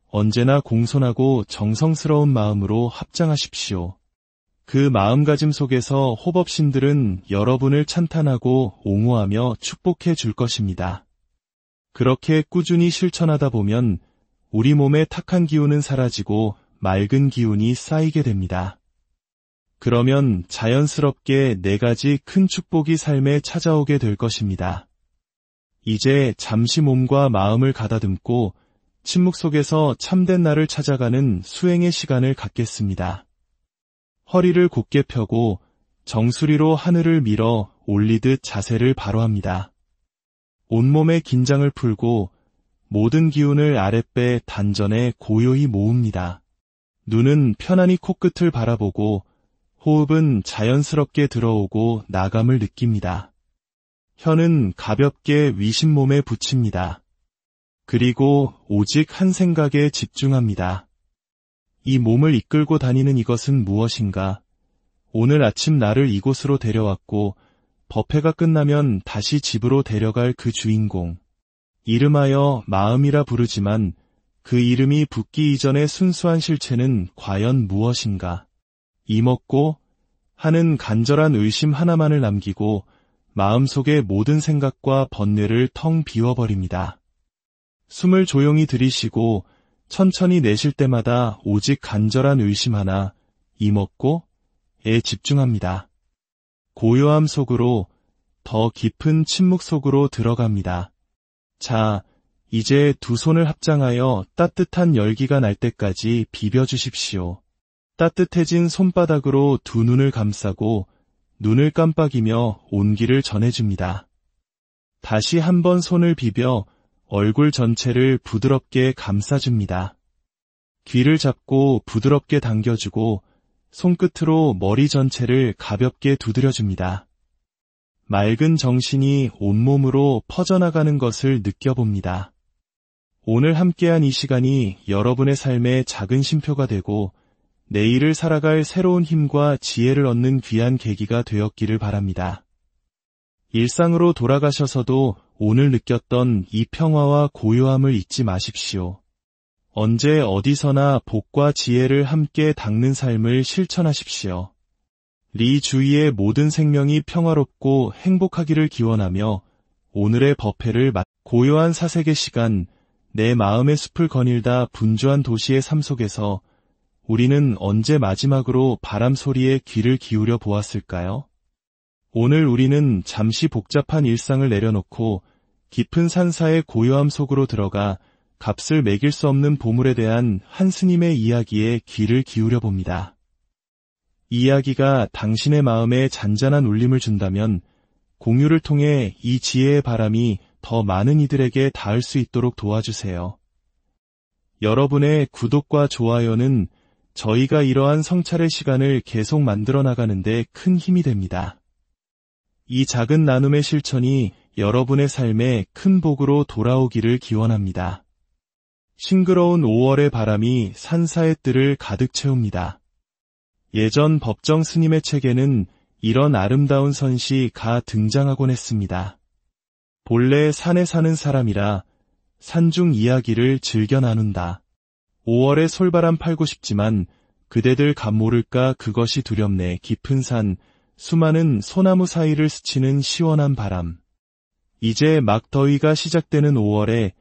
언제나 공손하고 정성스러운 마음으로 합장하십시오. 그 마음가짐 속에서 호법신들은 여러분을 찬탄하고 옹호하며 축복해 줄 것입니다. 그렇게 꾸준히 실천하다 보면 우리 몸의 탁한 기운은 사라지고 맑은 기운이 쌓이게 됩니다. 그러면 자연스럽게 4가지 큰 축복이 삶에 찾아오게 될 것입니다. 이제 잠시 몸과 마음을 가다듬고 침묵 속에서 참된 나를 찾아가는 수행의 시간을 갖겠습니다. 허리를 곧게 펴고 정수리로 하늘을 밀어 올리듯 자세를 바로 합니다. 온몸의 긴장을 풀고 모든 기운을 아랫배 단전에 고요히 모읍니다. 눈은 편안히 코끝을 바라보고 호흡은 자연스럽게 들어오고 나감을 느낍니다. 혀는 가볍게 위신몸에 붙입니다. 그리고 오직 한 생각에 집중합니다. 이 몸을 이끌고 다니는 이것은 무엇인가? 오늘 아침 나를 이곳으로 데려왔고 법회가 끝나면 다시 집으로 데려갈 그 주인공. 이름하여 마음이라 부르지만 그 이름이 붙기 이전의 순수한 실체는 과연 무엇인가? 이먹고 하는 간절한 의심 하나만을 남기고 마음속의 모든 생각과 번뇌를 텅 비워버립니다. 숨을 조용히 들이쉬고 천천히 내쉴 때마다 오직 간절한 의심 하나, 이먹고에 집중합니다. 고요함 속으로 더 깊은 침묵 속으로 들어갑니다. 자, 이제 두 손을 합장하여 따뜻한 열기가 날 때까지 비벼주십시오. 따뜻해진 손바닥으로 두 눈을 감싸고 눈을 깜빡이며 온기를 전해줍니다. 다시 한번 손을 비벼 얼굴 전체를 부드럽게 감싸줍니다. 귀를 잡고 부드럽게 당겨주고 손끝으로 머리 전체를 가볍게 두드려줍니다. 맑은 정신이 온몸으로 퍼져나가는 것을 느껴봅니다. 오늘 함께한 이 시간이 여러분의 삶에 작은 쉼표가 되고 내일을 살아갈 새로운 힘과 지혜를 얻는 귀한 계기가 되었기를 바랍니다. 일상으로 돌아가셔서도 오늘 느꼈던 이 평화와 고요함을 잊지 마십시오. 언제 어디서나 복과 지혜를 함께 닦는 삶을 실천하십시오. 리 주위의 모든 생명이 평화롭고 행복하기를 기원하며 오늘의 법회를 고요한 사색의 시간, 내 마음의 숲을 거닐다 분주한 도시의 삶 속에서 우리는 언제 마지막으로 바람 소리에 귀를 기울여 보았을까요? 오늘 우리는 잠시 복잡한 일상을 내려놓고 깊은 산사의 고요함 속으로 들어가 값을 매길 수 없는 보물에 대한 한 스님의 이야기에 귀를 기울여 봅니다. 이 이야기가 당신의 마음에 잔잔한 울림을 준다면 공유를 통해 이 지혜의 바람이 더 많은 이들에게 닿을 수 있도록 도와주세요. 여러분의 구독과 좋아요는 저희가 이러한 성찰의 시간을 계속 만들어 나가는데 큰 힘이 됩니다. 이 작은 나눔의 실천이 여러분의 삶에 큰 복으로 돌아오기를 기원합니다. 싱그러운 5월의 바람이 산사의 뜰을 가득 채웁니다. 예전 법정 스님의 책에는 이런 아름다운 선시가 등장하곤 했습니다. 본래 산에 사는 사람이라 산중 이야기를 즐겨 나눈다. 5월의 솔바람 팔고 싶지만 그대들 감 모를까 그것이 두렵네. 깊은 산, 수많은 소나무 사이를 스치는 시원한 바람. 이제 막 더위가 시작되는 5월에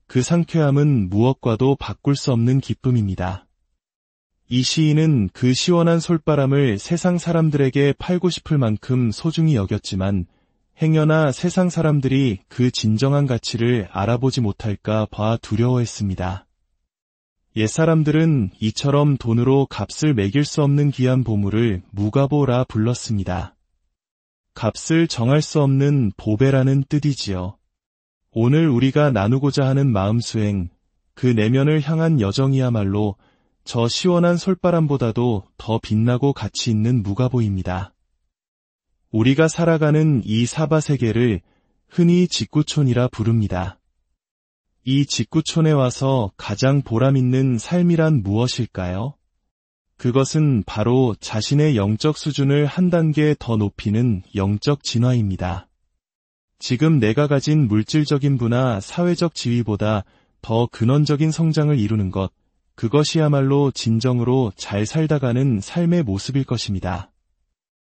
그 상쾌함은 무엇과도 바꿀 수 없는 기쁨입니다. 이 시인은 그 시원한 솔바람을 세상 사람들에게 팔고 싶을 만큼 소중히 여겼지만 행여나 세상 사람들이 그 진정한 가치를 알아보지 못할까 봐 두려워했습니다. 옛사람들은 이처럼 돈으로 값을 매길 수 없는 귀한 보물을 무가보라 불렀습니다. 값을 정할 수 없는 보배라는 뜻이지요. 오늘 우리가 나누고자 하는 마음수행, 그 내면을 향한 여정이야말로 저 시원한 솔바람보다도 더 빛나고 가치 있는 무가보입니다. 우리가 살아가는 이 사바세계를 흔히 직구촌이라 부릅니다. 이 직구촌에 와서 가장 보람있는 삶이란 무엇일까요? 그것은 바로 자신의 영적 수준을 한 단계 더 높이는 영적 진화입니다. 지금 내가 가진 물질적인 부나 사회적 지위보다 더 근원적인 성장을 이루는 것, 그것이야말로 진정으로 잘 살다가는 삶의 모습일 것입니다.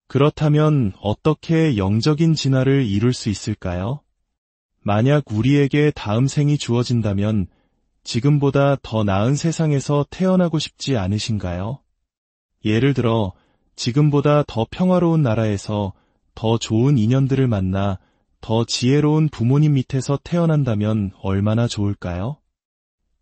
그렇다면 어떻게 영적인 진화를 이룰 수 있을까요? 만약 우리에게 다음 생이 주어진다면 지금보다 더 나은 세상에서 태어나고 싶지 않으신가요? 예를 들어 지금보다 더 평화로운 나라에서 더 좋은 인연들을 만나 더 지혜로운 부모님 밑에서 태어난다면 얼마나 좋을까요?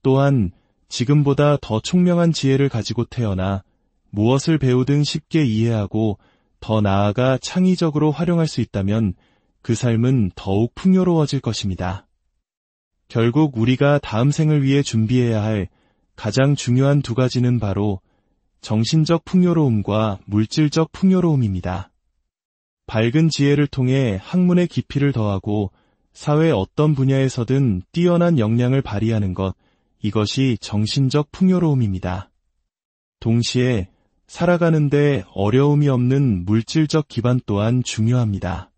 또한 지금보다 더 총명한 지혜를 가지고 태어나 무엇을 배우든 쉽게 이해하고 더 나아가 창의적으로 활용할 수 있다면 그 삶은 더욱 풍요로워질 것입니다. 결국 우리가 다음 생을 위해 준비해야 할 가장 중요한 두 가지는 바로 정신적 풍요로움과 물질적 풍요로움입니다. 밝은 지혜를 통해 학문의 깊이를 더하고 사회 어떤 분야에서든 뛰어난 역량을 발휘하는 것, 이것이 정신적 풍요로움입니다. 동시에 살아가는데 어려움이 없는 물질적 기반 또한 중요합니다.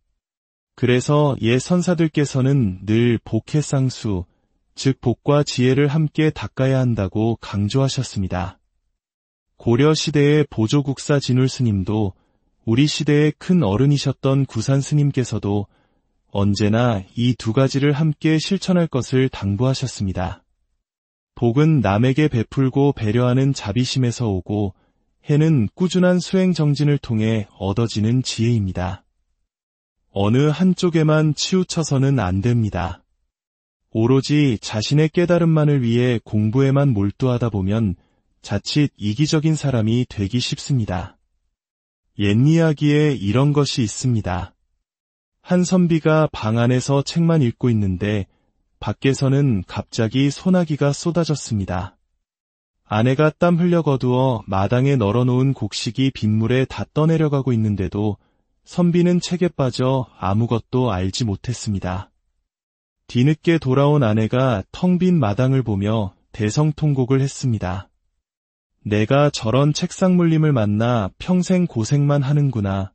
그래서 옛 선사들께서는 늘 복해쌍수, 즉 복과 지혜를 함께 닦아야 한다고 강조하셨습니다. 고려 시대의 보조국사 진울 스님도 우리 시대의 큰 어른이셨던 구산 스님께서도 언제나 이 두 가지를 함께 실천할 것을 당부하셨습니다. 복은 남에게 베풀고 배려하는 자비심에서 오고 해는 꾸준한 수행 정진을 통해 얻어지는 지혜입니다. 어느 한쪽에만 치우쳐서는 안 됩니다. 오로지 자신의 깨달음만을 위해 공부에만 몰두하다 보면 자칫 이기적인 사람이 되기 쉽습니다. 옛 이야기에 이런 것이 있습니다. 한 선비가 방 안에서 책만 읽고 있는데 밖에서는 갑자기 소나기가 쏟아졌습니다. 아내가 땀 흘려 거두어 마당에 널어놓은 곡식이 빗물에 다 떠내려가고 있는데도 선비는 책에 빠져 아무것도 알지 못했습니다. 뒤늦게 돌아온 아내가 텅 빈 마당을 보며 대성통곡을 했습니다. 내가 저런 책상물림을 만나 평생 고생만 하는구나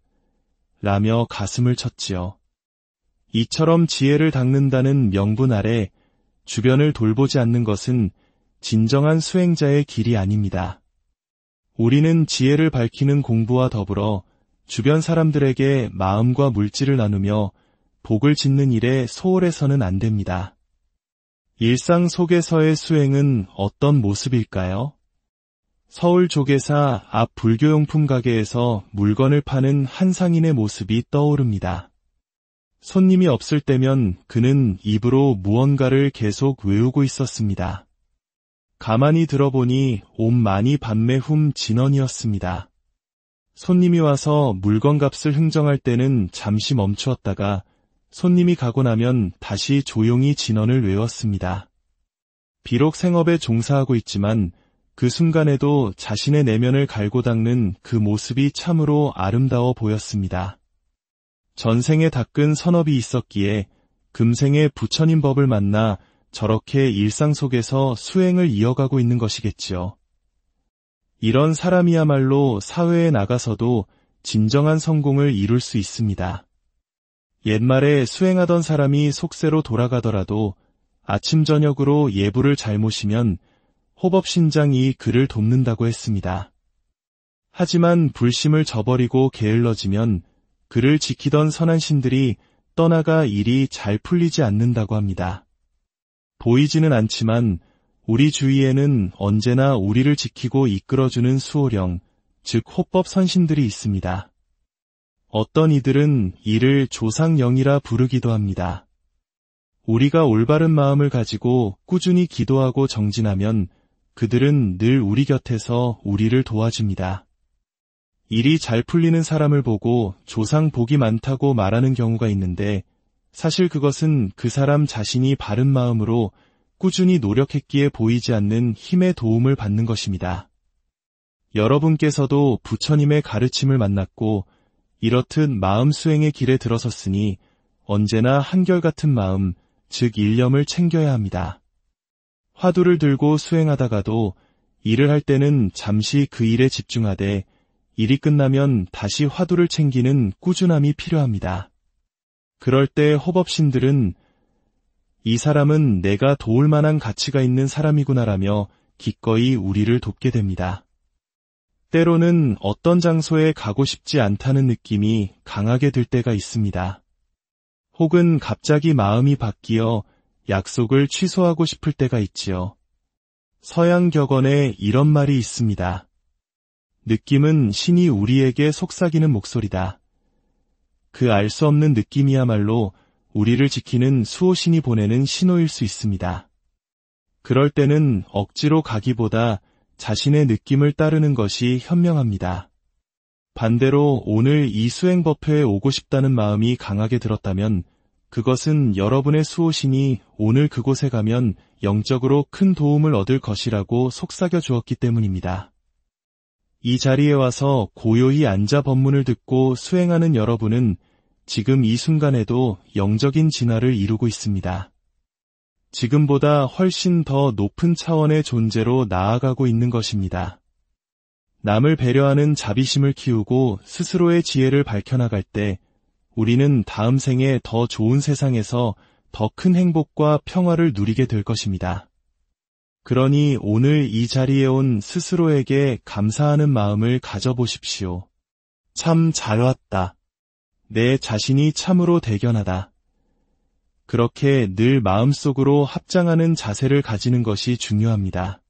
라며 가슴을 쳤지요. 이처럼 지혜를 닦는다는 명분 아래 주변을 돌보지 않는 것은 진정한 수행자의 길이 아닙니다. 우리는 지혜를 밝히는 공부와 더불어 주변 사람들에게 마음과 물질을 나누며 복을 짓는 일에 소홀해서는 안 됩니다. 일상 속에서의 수행은 어떤 모습일까요? 서울 조계사 앞 불교용품 가게에서 물건을 파는 한 상인의 모습이 떠오릅니다. 손님이 없을 때면 그는 입으로 무언가를 계속 외우고 있었습니다. 가만히 들어보니 옴마니 반매 훔 진언이었습니다. 손님이 와서 물건값을 흥정할 때는 잠시 멈추었다가 손님이 가고 나면 다시 조용히 진언을 외웠습니다. 비록 생업에 종사하고 있지만 그 순간에도 자신의 내면을 갈고 닦는 그 모습이 참으로 아름다워 보였습니다. 전생에 닦은 선업이 있었기에 금생에 부처님 법을 만나 저렇게 일상 속에서 수행을 이어가고 있는 것이겠지요. 이런 사람이야말로 사회에 나가서도 진정한 성공을 이룰 수 있습니다. 옛말에 수행하던 사람이 속세로 돌아가더라도 아침 저녁으로 예불을 잘 모시면 호법신장이 그를 돕는다고 했습니다. 하지만 불심을 저버리고 게을러지면 그를 지키던 선한 신들이 떠나가 일이 잘 풀리지 않는다고 합니다. 보이지는 않지만 우리 주위에는 언제나 우리를 지키고 이끌어주는 수호령, 즉 호법 선신들이 있습니다. 어떤 이들은 이를 조상영이라 부르기도 합니다. 우리가 올바른 마음을 가지고 꾸준히 기도하고 정진하면 그들은 늘 우리 곁에서 우리를 도와줍니다. 일이 잘 풀리는 사람을 보고 조상 복이 많다고 말하는 경우가 있는데 사실 그것은 그 사람 자신이 바른 마음으로 꾸준히 노력했기에 보이지 않는 힘의 도움을 받는 것입니다. 여러분께서도 부처님의 가르침을 만났고 이렇듯 마음 수행의 길에 들어섰으니 언제나 한결같은 마음, 즉 일념을 챙겨야 합니다. 화두를 들고 수행하다가도 일을 할 때는 잠시 그 일에 집중하되 일이 끝나면 다시 화두를 챙기는 꾸준함이 필요합니다. 그럴 때 호법신들은 이 사람은 내가 도울 만한 가치가 있는 사람이구나라며 기꺼이 우리를 돕게 됩니다. 때로는 어떤 장소에 가고 싶지 않다는 느낌이 강하게 들 때가 있습니다. 혹은 갑자기 마음이 바뀌어 약속을 취소하고 싶을 때가 있지요. 서양 격언에 이런 말이 있습니다. 느낌은 신이 우리에게 속삭이는 목소리다. 그 알 수 없는 느낌이야말로 우리를 지키는 수호신이 보내는 신호일 수 있습니다. 그럴 때는 억지로 가기보다 자신의 느낌을 따르는 것이 현명합니다. 반대로 오늘 이 수행법회에 오고 싶다는 마음이 강하게 들었다면 그것은 여러분의 수호신이 오늘 그곳에 가면 영적으로 큰 도움을 얻을 것이라고 속삭여 주었기 때문입니다. 이 자리에 와서 고요히 앉아 법문을 듣고 수행하는 여러분은 지금 이 순간에도 영적인 진화를 이루고 있습니다. 지금보다 훨씬 더 높은 차원의 존재로 나아가고 있는 것입니다. 남을 배려하는 자비심을 키우고 스스로의 지혜를 밝혀나갈 때 우리는 다음 생에 더 좋은 세상에서 더 큰 행복과 평화를 누리게 될 것입니다. 그러니 오늘 이 자리에 온 스스로에게 감사하는 마음을 가져보십시오. 참 잘 왔다. 내 자신이 참으로 대견하다. 그렇게 늘 마음속으로 합장하는 자세를 가지는 것이 중요합니다.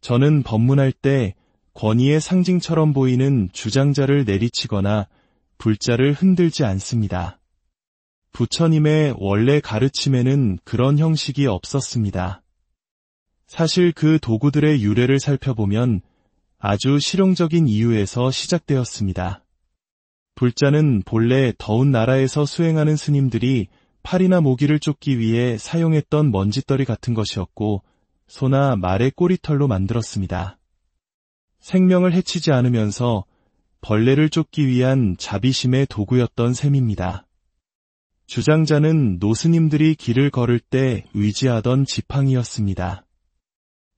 저는 법문할 때 권위의 상징처럼 보이는 주장자를 내리치거나 불자를 흔들지 않습니다. 부처님의 원래 가르침에는 그런 형식이 없었습니다. 사실 그 도구들의 유래를 살펴보면 아주 실용적인 이유에서 시작되었습니다. 불자는 본래 더운 나라에서 수행하는 스님들이 팔이나 모기를 쫓기 위해 사용했던 먼지떨이 같은 것이었고 소나 말의 꼬리털로 만들었습니다. 생명을 해치지 않으면서 벌레를 쫓기 위한 자비심의 도구였던 셈입니다. 주장자는 노스님들이 길을 걸을 때 의지하던 지팡이였습니다.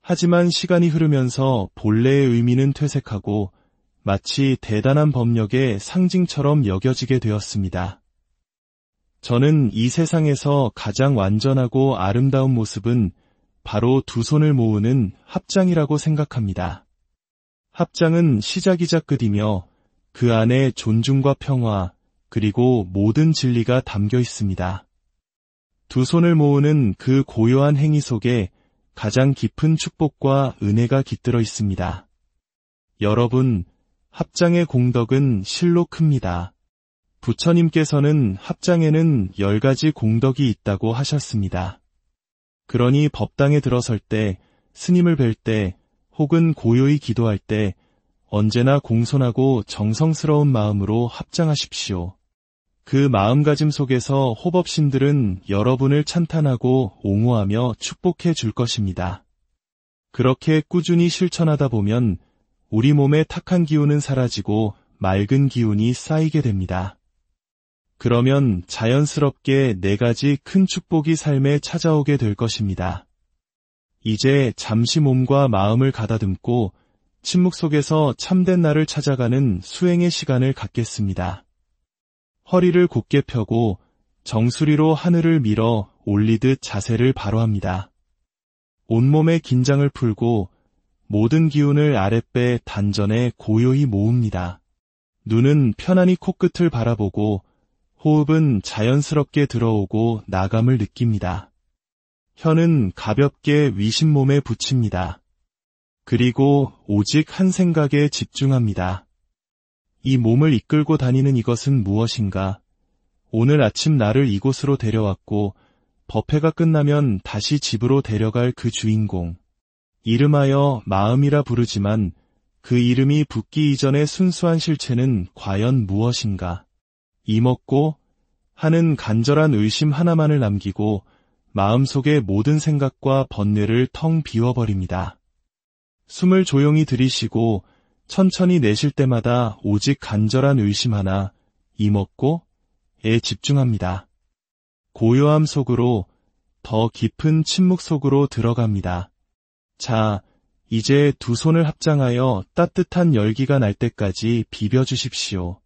하지만 시간이 흐르면서 본래의 의미는 퇴색하고 마치 대단한 법력의 상징처럼 여겨지게 되었습니다. 저는 이 세상에서 가장 완전하고 아름다운 모습은 바로 두 손을 모으는 합장이라고 생각합니다. 합장은 시작이자 끝이며 그 안에 존중과 평화 그리고 모든 진리가 담겨 있습니다. 두 손을 모으는 그 고요한 행위 속에 가장 깊은 축복과 은혜가 깃들어 있습니다. 여러분, 합장의 공덕은 실로 큽니다. 부처님께서는 합장에는 10가지 공덕이 있다고 하셨습니다. 그러니 법당에 들어설 때, 스님을 뵐 때, 혹은 고요히 기도할 때 언제나 공손하고 정성스러운 마음으로 합장하십시오. 그 마음가짐 속에서 호법신들은 여러분을 찬탄하고 옹호하며 축복해 줄 것입니다. 그렇게 꾸준히 실천하다 보면 우리 몸의 탁한 기운은 사라지고 맑은 기운이 쌓이게 됩니다. 그러면 자연스럽게 4가지 큰 축복이 삶에 찾아오게 될 것입니다. 이제 잠시 몸과 마음을 가다듬고 침묵 속에서 참된 나를 찾아가는 수행의 시간을 갖겠습니다. 허리를 곧게 펴고 정수리로 하늘을 밀어 올리듯 자세를 바로 합니다. 온몸의 긴장을 풀고 모든 기운을 아랫배 단전에 고요히 모읍니다. 눈은 편안히 코끝을 바라보고 호흡은 자연스럽게 들어오고 나감을 느낍니다. 혀는 가볍게 위심몸에 붙입니다. 그리고 오직 한 생각에 집중합니다. 이 몸을 이끌고 다니는 이것은 무엇인가? 오늘 아침 나를 이곳으로 데려왔고 법회가 끝나면 다시 집으로 데려갈 그 주인공. 이름하여 마음이라 부르지만 그 이름이 붙기 이전의 순수한 실체는 과연 무엇인가? 이먹고 하는 간절한 의심 하나만을 남기고 마음속의 모든 생각과 번뇌를 텅 비워버립니다. 숨을 조용히 들이쉬고 천천히 내쉴 때마다 오직 간절한 의심 하나, 이먹고에 집중합니다. 고요함 속으로 더 깊은 침묵 속으로 들어갑니다. 자, 이제 두 손을 합장하여 따뜻한 열기가 날 때까지 비벼주십시오.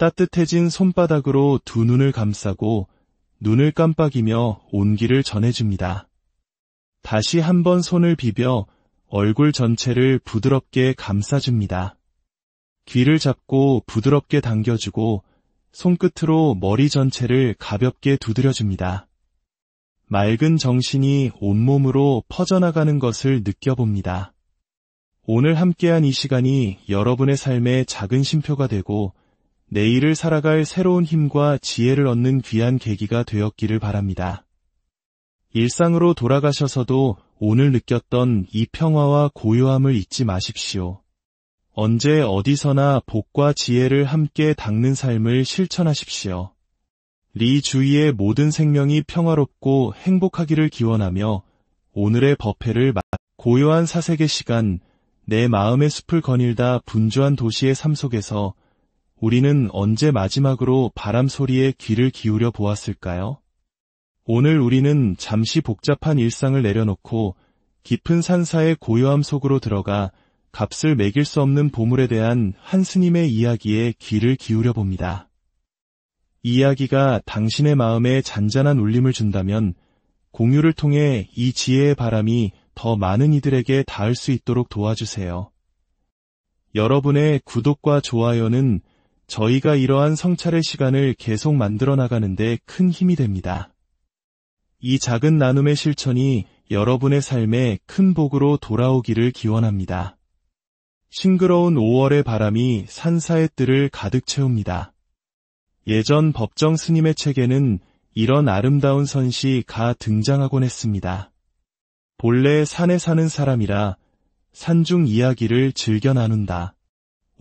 따뜻해진 손바닥으로 두 눈을 감싸고 눈을 깜빡이며 온기를 전해줍니다. 다시 한번 손을 비벼 얼굴 전체를 부드럽게 감싸줍니다. 귀를 잡고 부드럽게 당겨주고 손끝으로 머리 전체를 가볍게 두드려줍니다. 맑은 정신이 온몸으로 퍼져나가는 것을 느껴봅니다. 오늘 함께한 이 시간이 여러분의 삶에 작은 쉼표가 되고 내일을 살아갈 새로운 힘과 지혜를 얻는 귀한 계기가 되었기를 바랍니다. 일상으로 돌아가셔서도 오늘 느꼈던 이 평화와 고요함을 잊지 마십시오. 언제 어디서나 복과 지혜를 함께 닦는 삶을 실천하십시오. 리 주위의 모든 생명이 평화롭고 행복하기를 기원하며 오늘의 법회를 고요한 사색의 시간, 내 마음의 숲을 거닐다 분주한 도시의 삶 속에서 우리는 언제 마지막으로 바람 소리에 귀를 기울여 보았을까요? 오늘 우리는 잠시 복잡한 일상을 내려놓고 깊은 산사의 고요함 속으로 들어가 값을 매길 수 없는 보물에 대한 한 스님의 이야기에 귀를 기울여 봅니다. 이 이야기가 당신의 마음에 잔잔한 울림을 준다면 공유를 통해 이 지혜의 바람이 더 많은 이들에게 닿을 수 있도록 도와주세요. 여러분의 구독과 좋아요는 저희가 이러한 성찰의 시간을 계속 만들어 나가는데 큰 힘이 됩니다. 이 작은 나눔의 실천이 여러분의 삶에 큰 복으로 돌아오기를 기원합니다. 싱그러운 5월의 바람이 산사의 뜰을 가득 채웁니다. 예전 법정 스님의 책에는 이런 아름다운 선시가 등장하곤 했습니다. 본래 산에 사는 사람이라 산중 이야기를 즐겨 나눈다.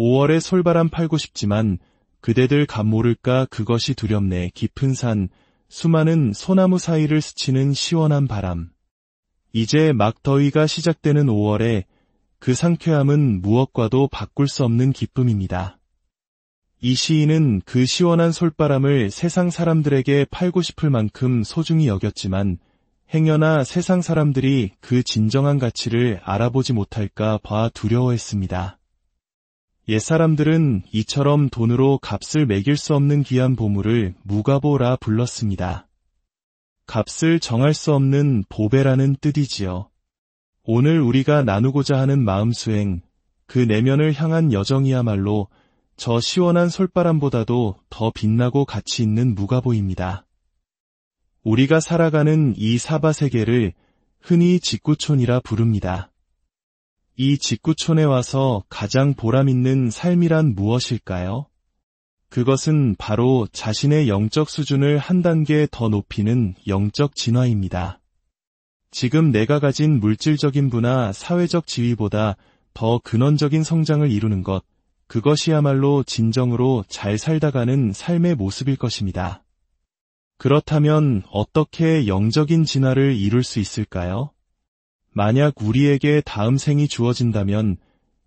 5월의 솔바람 팔고 싶지만 그대들 감 모를까 그것이 두렵네. 깊은 산, 수많은 소나무 사이를 스치는 시원한 바람. 이제 막 더위가 시작되는 5월에 그 상쾌함은 무엇과도 바꿀 수 없는 기쁨입니다. 이 시인은 그 시원한 솔바람을 세상 사람들에게 팔고 싶을 만큼 소중히 여겼지만 행여나 세상 사람들이 그 진정한 가치를 알아보지 못할까 봐 두려워했습니다. 옛사람들은 이처럼 돈으로 값을 매길 수 없는 귀한 보물을 무가보라 불렀습니다. 값을 정할 수 없는 보배라는 뜻이지요. 오늘 우리가 나누고자 하는 마음수행, 그 내면을 향한 여정이야말로 저 시원한 솔바람보다도 더 빛나고 가치 있는 무가보입니다. 우리가 살아가는 이 사바세계를 흔히 직구촌이라 부릅니다. 이 직구촌에 와서 가장 보람있는 삶이란 무엇일까요? 그것은 바로 자신의 영적 수준을 한 단계 더 높이는 영적 진화입니다. 지금 내가 가진 물질적인 부나 사회적 지위보다 더 근원적인 성장을 이루는 것, 그것이야말로 진정으로 잘 살다가는 삶의 모습일 것입니다. 그렇다면 어떻게 영적인 진화를 이룰 수 있을까요? 만약 우리에게 다음 생이 주어진다면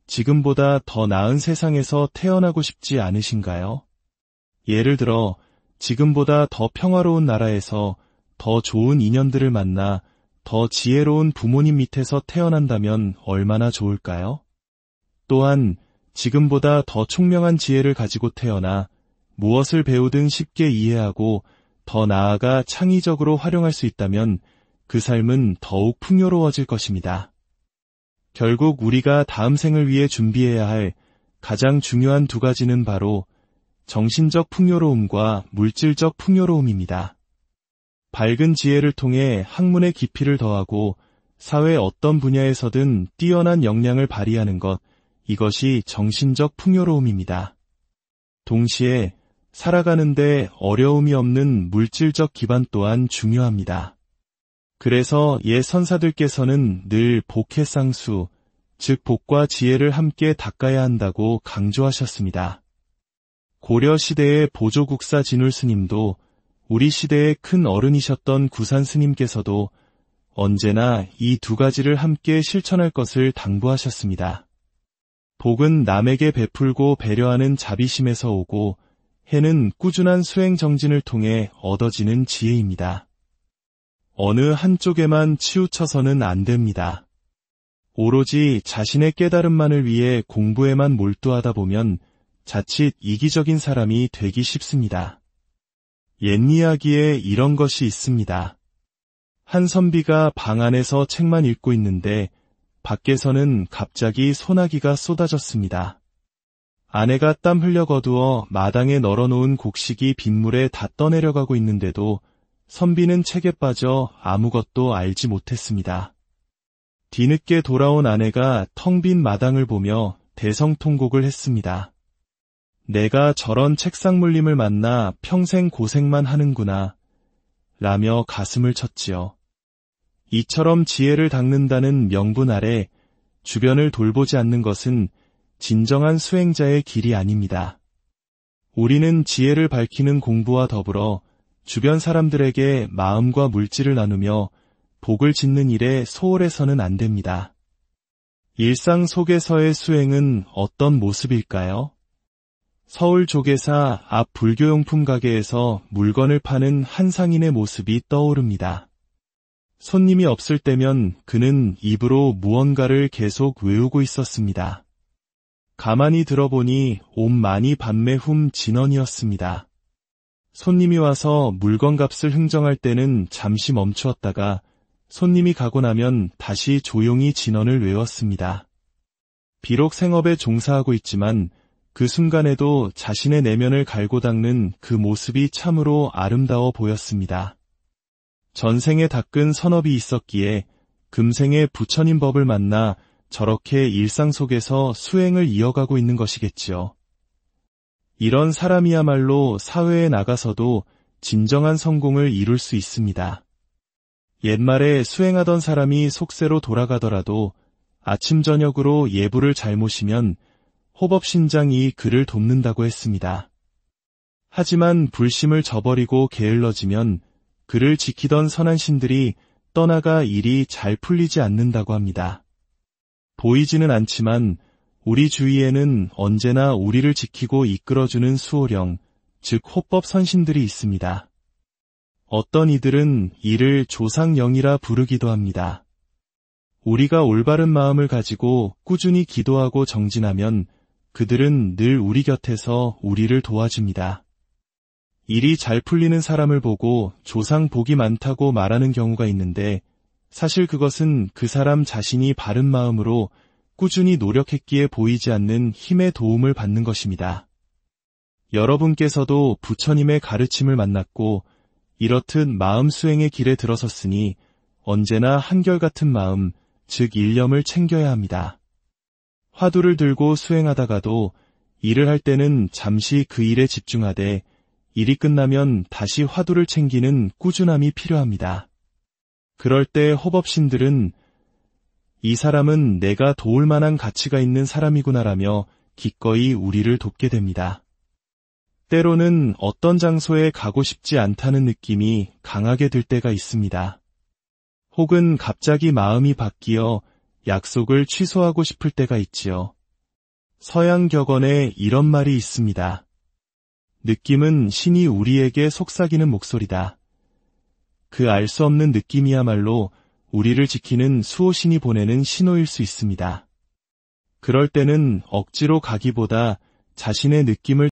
지금보다 더 나은 세상에서 태어나고 싶지 않으신가요? 예를 들어 지금보다 더 평화로운 나라에서 더 좋은 인연들을 만나 더 지혜로운 부모님 밑에서 태어난다면 얼마나 좋을까요? 또한 지금보다 더 총명한 지혜를 가지고 태어나 무엇을 배우든 쉽게 이해하고 더 나아가 창의적으로 활용할 수 있다면 그 삶은 더욱 풍요로워질 것입니다. 결국 우리가 다음 생을 위해 준비해야 할 가장 중요한 두 가지는 바로 정신적 풍요로움과 물질적 풍요로움입니다. 밝은 지혜를 통해 학문의 깊이를 더하고 사회 어떤 분야에서든 뛰어난 역량을 발휘하는 것, 이것이 정신적 풍요로움입니다. 동시에 살아가는데 어려움이 없는 물질적 기반 또한 중요합니다. 그래서 옛 선사들께서는 늘 복해쌍수, 즉 복과 지혜를 함께 닦아야 한다고 강조하셨습니다. 고려 시대의 보조국사 진울 스님도 우리 시대의 큰 어른이셨던 구산 스님께서도 언제나 이 두 가지를 함께 실천할 것을 당부하셨습니다. 복은 남에게 베풀고 배려하는 자비심에서 오고 해는 꾸준한 수행 정진을 통해 얻어지는 지혜입니다. 어느 한쪽에만 치우쳐서는 안 됩니다. 오로지 자신의 깨달음만을 위해 공부에만 몰두하다 보면 자칫 이기적인 사람이 되기 쉽습니다. 옛 이야기에 이런 것이 있습니다. 한 선비가 방 안에서 책만 읽고 있는데 밖에서는 갑자기 소나기가 쏟아졌습니다. 아내가 땀 흘려 거두어 마당에 널어놓은 곡식이 빗물에 다 떠내려가고 있는데도 선비는 책에 빠져 아무것도 알지 못했습니다. 뒤늦게 돌아온 아내가 텅 빈 마당을 보며 대성통곡을 했습니다. 내가 저런 책상물림을 만나 평생 고생만 하는구나, 라며 가슴을 쳤지요. 이처럼 지혜를 닦는다는 명분 아래 주변을 돌보지 않는 것은 진정한 수행자의 길이 아닙니다. 우리는 지혜를 밝히는 공부와 더불어 주변 사람들에게 마음과 물질을 나누며 복을 짓는 일에 소홀해서는 안 됩니다. 일상 속에서의 수행은 어떤 모습일까요? 서울 조계사 앞 불교용품 가게에서 물건을 파는 한 상인의 모습이 떠오릅니다. 손님이 없을 때면 그는 입으로 무언가를 계속 외우고 있었습니다. 가만히 들어보니 옴마니 반매 훔 진언이었습니다. 손님이 와서 물건값을 흥정할 때는 잠시 멈추었다가 손님이 가고 나면 다시 조용히 진언을 외웠습니다. 비록 생업에 종사하고 있지만 그 순간에도 자신의 내면을 갈고 닦는 그 모습이 참으로 아름다워 보였습니다. 전생에 닦은 선업이 있었기에 금생에 부처님 법을 만나 저렇게 일상 속에서 수행을 이어가고 있는 것이겠지요. 이런 사람이야말로 사회에 나가서도 진정한 성공을 이룰 수 있습니다. 옛말에 수행하던 사람이 속세로 돌아가더라도 아침 저녁으로 예불을 잘 모시면 호법신장이 그를 돕는다고 했습니다. 하지만 불심을 저버리고 게을러지면 그를 지키던 선한 신들이 떠나가 일이 잘 풀리지 않는다고 합니다. 보이지는 않지만 우리 주위에는 언제나 우리를 지키고 이끌어주는 수호령, 즉 호법 선신들이 있습니다. 어떤 이들은 이를 조상영이라 부르기도 합니다. 우리가 올바른 마음을 가지고 꾸준히 기도하고 정진하면 그들은 늘 우리 곁에서 우리를 도와줍니다. 일이 잘 풀리는 사람을 보고 조상 복이 많다고 말하는 경우가 있는데 사실 그것은 그 사람 자신이 바른 마음으로 꾸준히 노력했기에 보이지 않는 힘의 도움을 받는 것입니다. 여러분께서도 부처님의 가르침을 만났고 이렇듯 마음 수행의 길에 들어섰으니 언제나 한결같은 마음, 즉 일념을 챙겨야 합니다. 화두를 들고 수행하다가도 일을 할 때는 잠시 그 일에 집중하되 일이 끝나면 다시 화두를 챙기는 꾸준함이 필요합니다. 그럴 때 호법신들은 이 사람은 내가 도울 만한 가치가 있는 사람이구나라며 기꺼이 우리를 돕게 됩니다. 때로는 어떤 장소에 가고 싶지 않다는 느낌이 강하게 들 때가 있습니다. 혹은 갑자기 마음이 바뀌어 약속을 취소하고 싶을 때가 있지요. 서양 격언에 이런 말이 있습니다. 느낌은 신이 우리에게 속삭이는 목소리다. 그 알 수 없는 느낌이야말로 우리를 지키는 수호신이 보내는 신호일 수 있습니다. 그럴 때는 억지로 가기보다 자신의 느낌을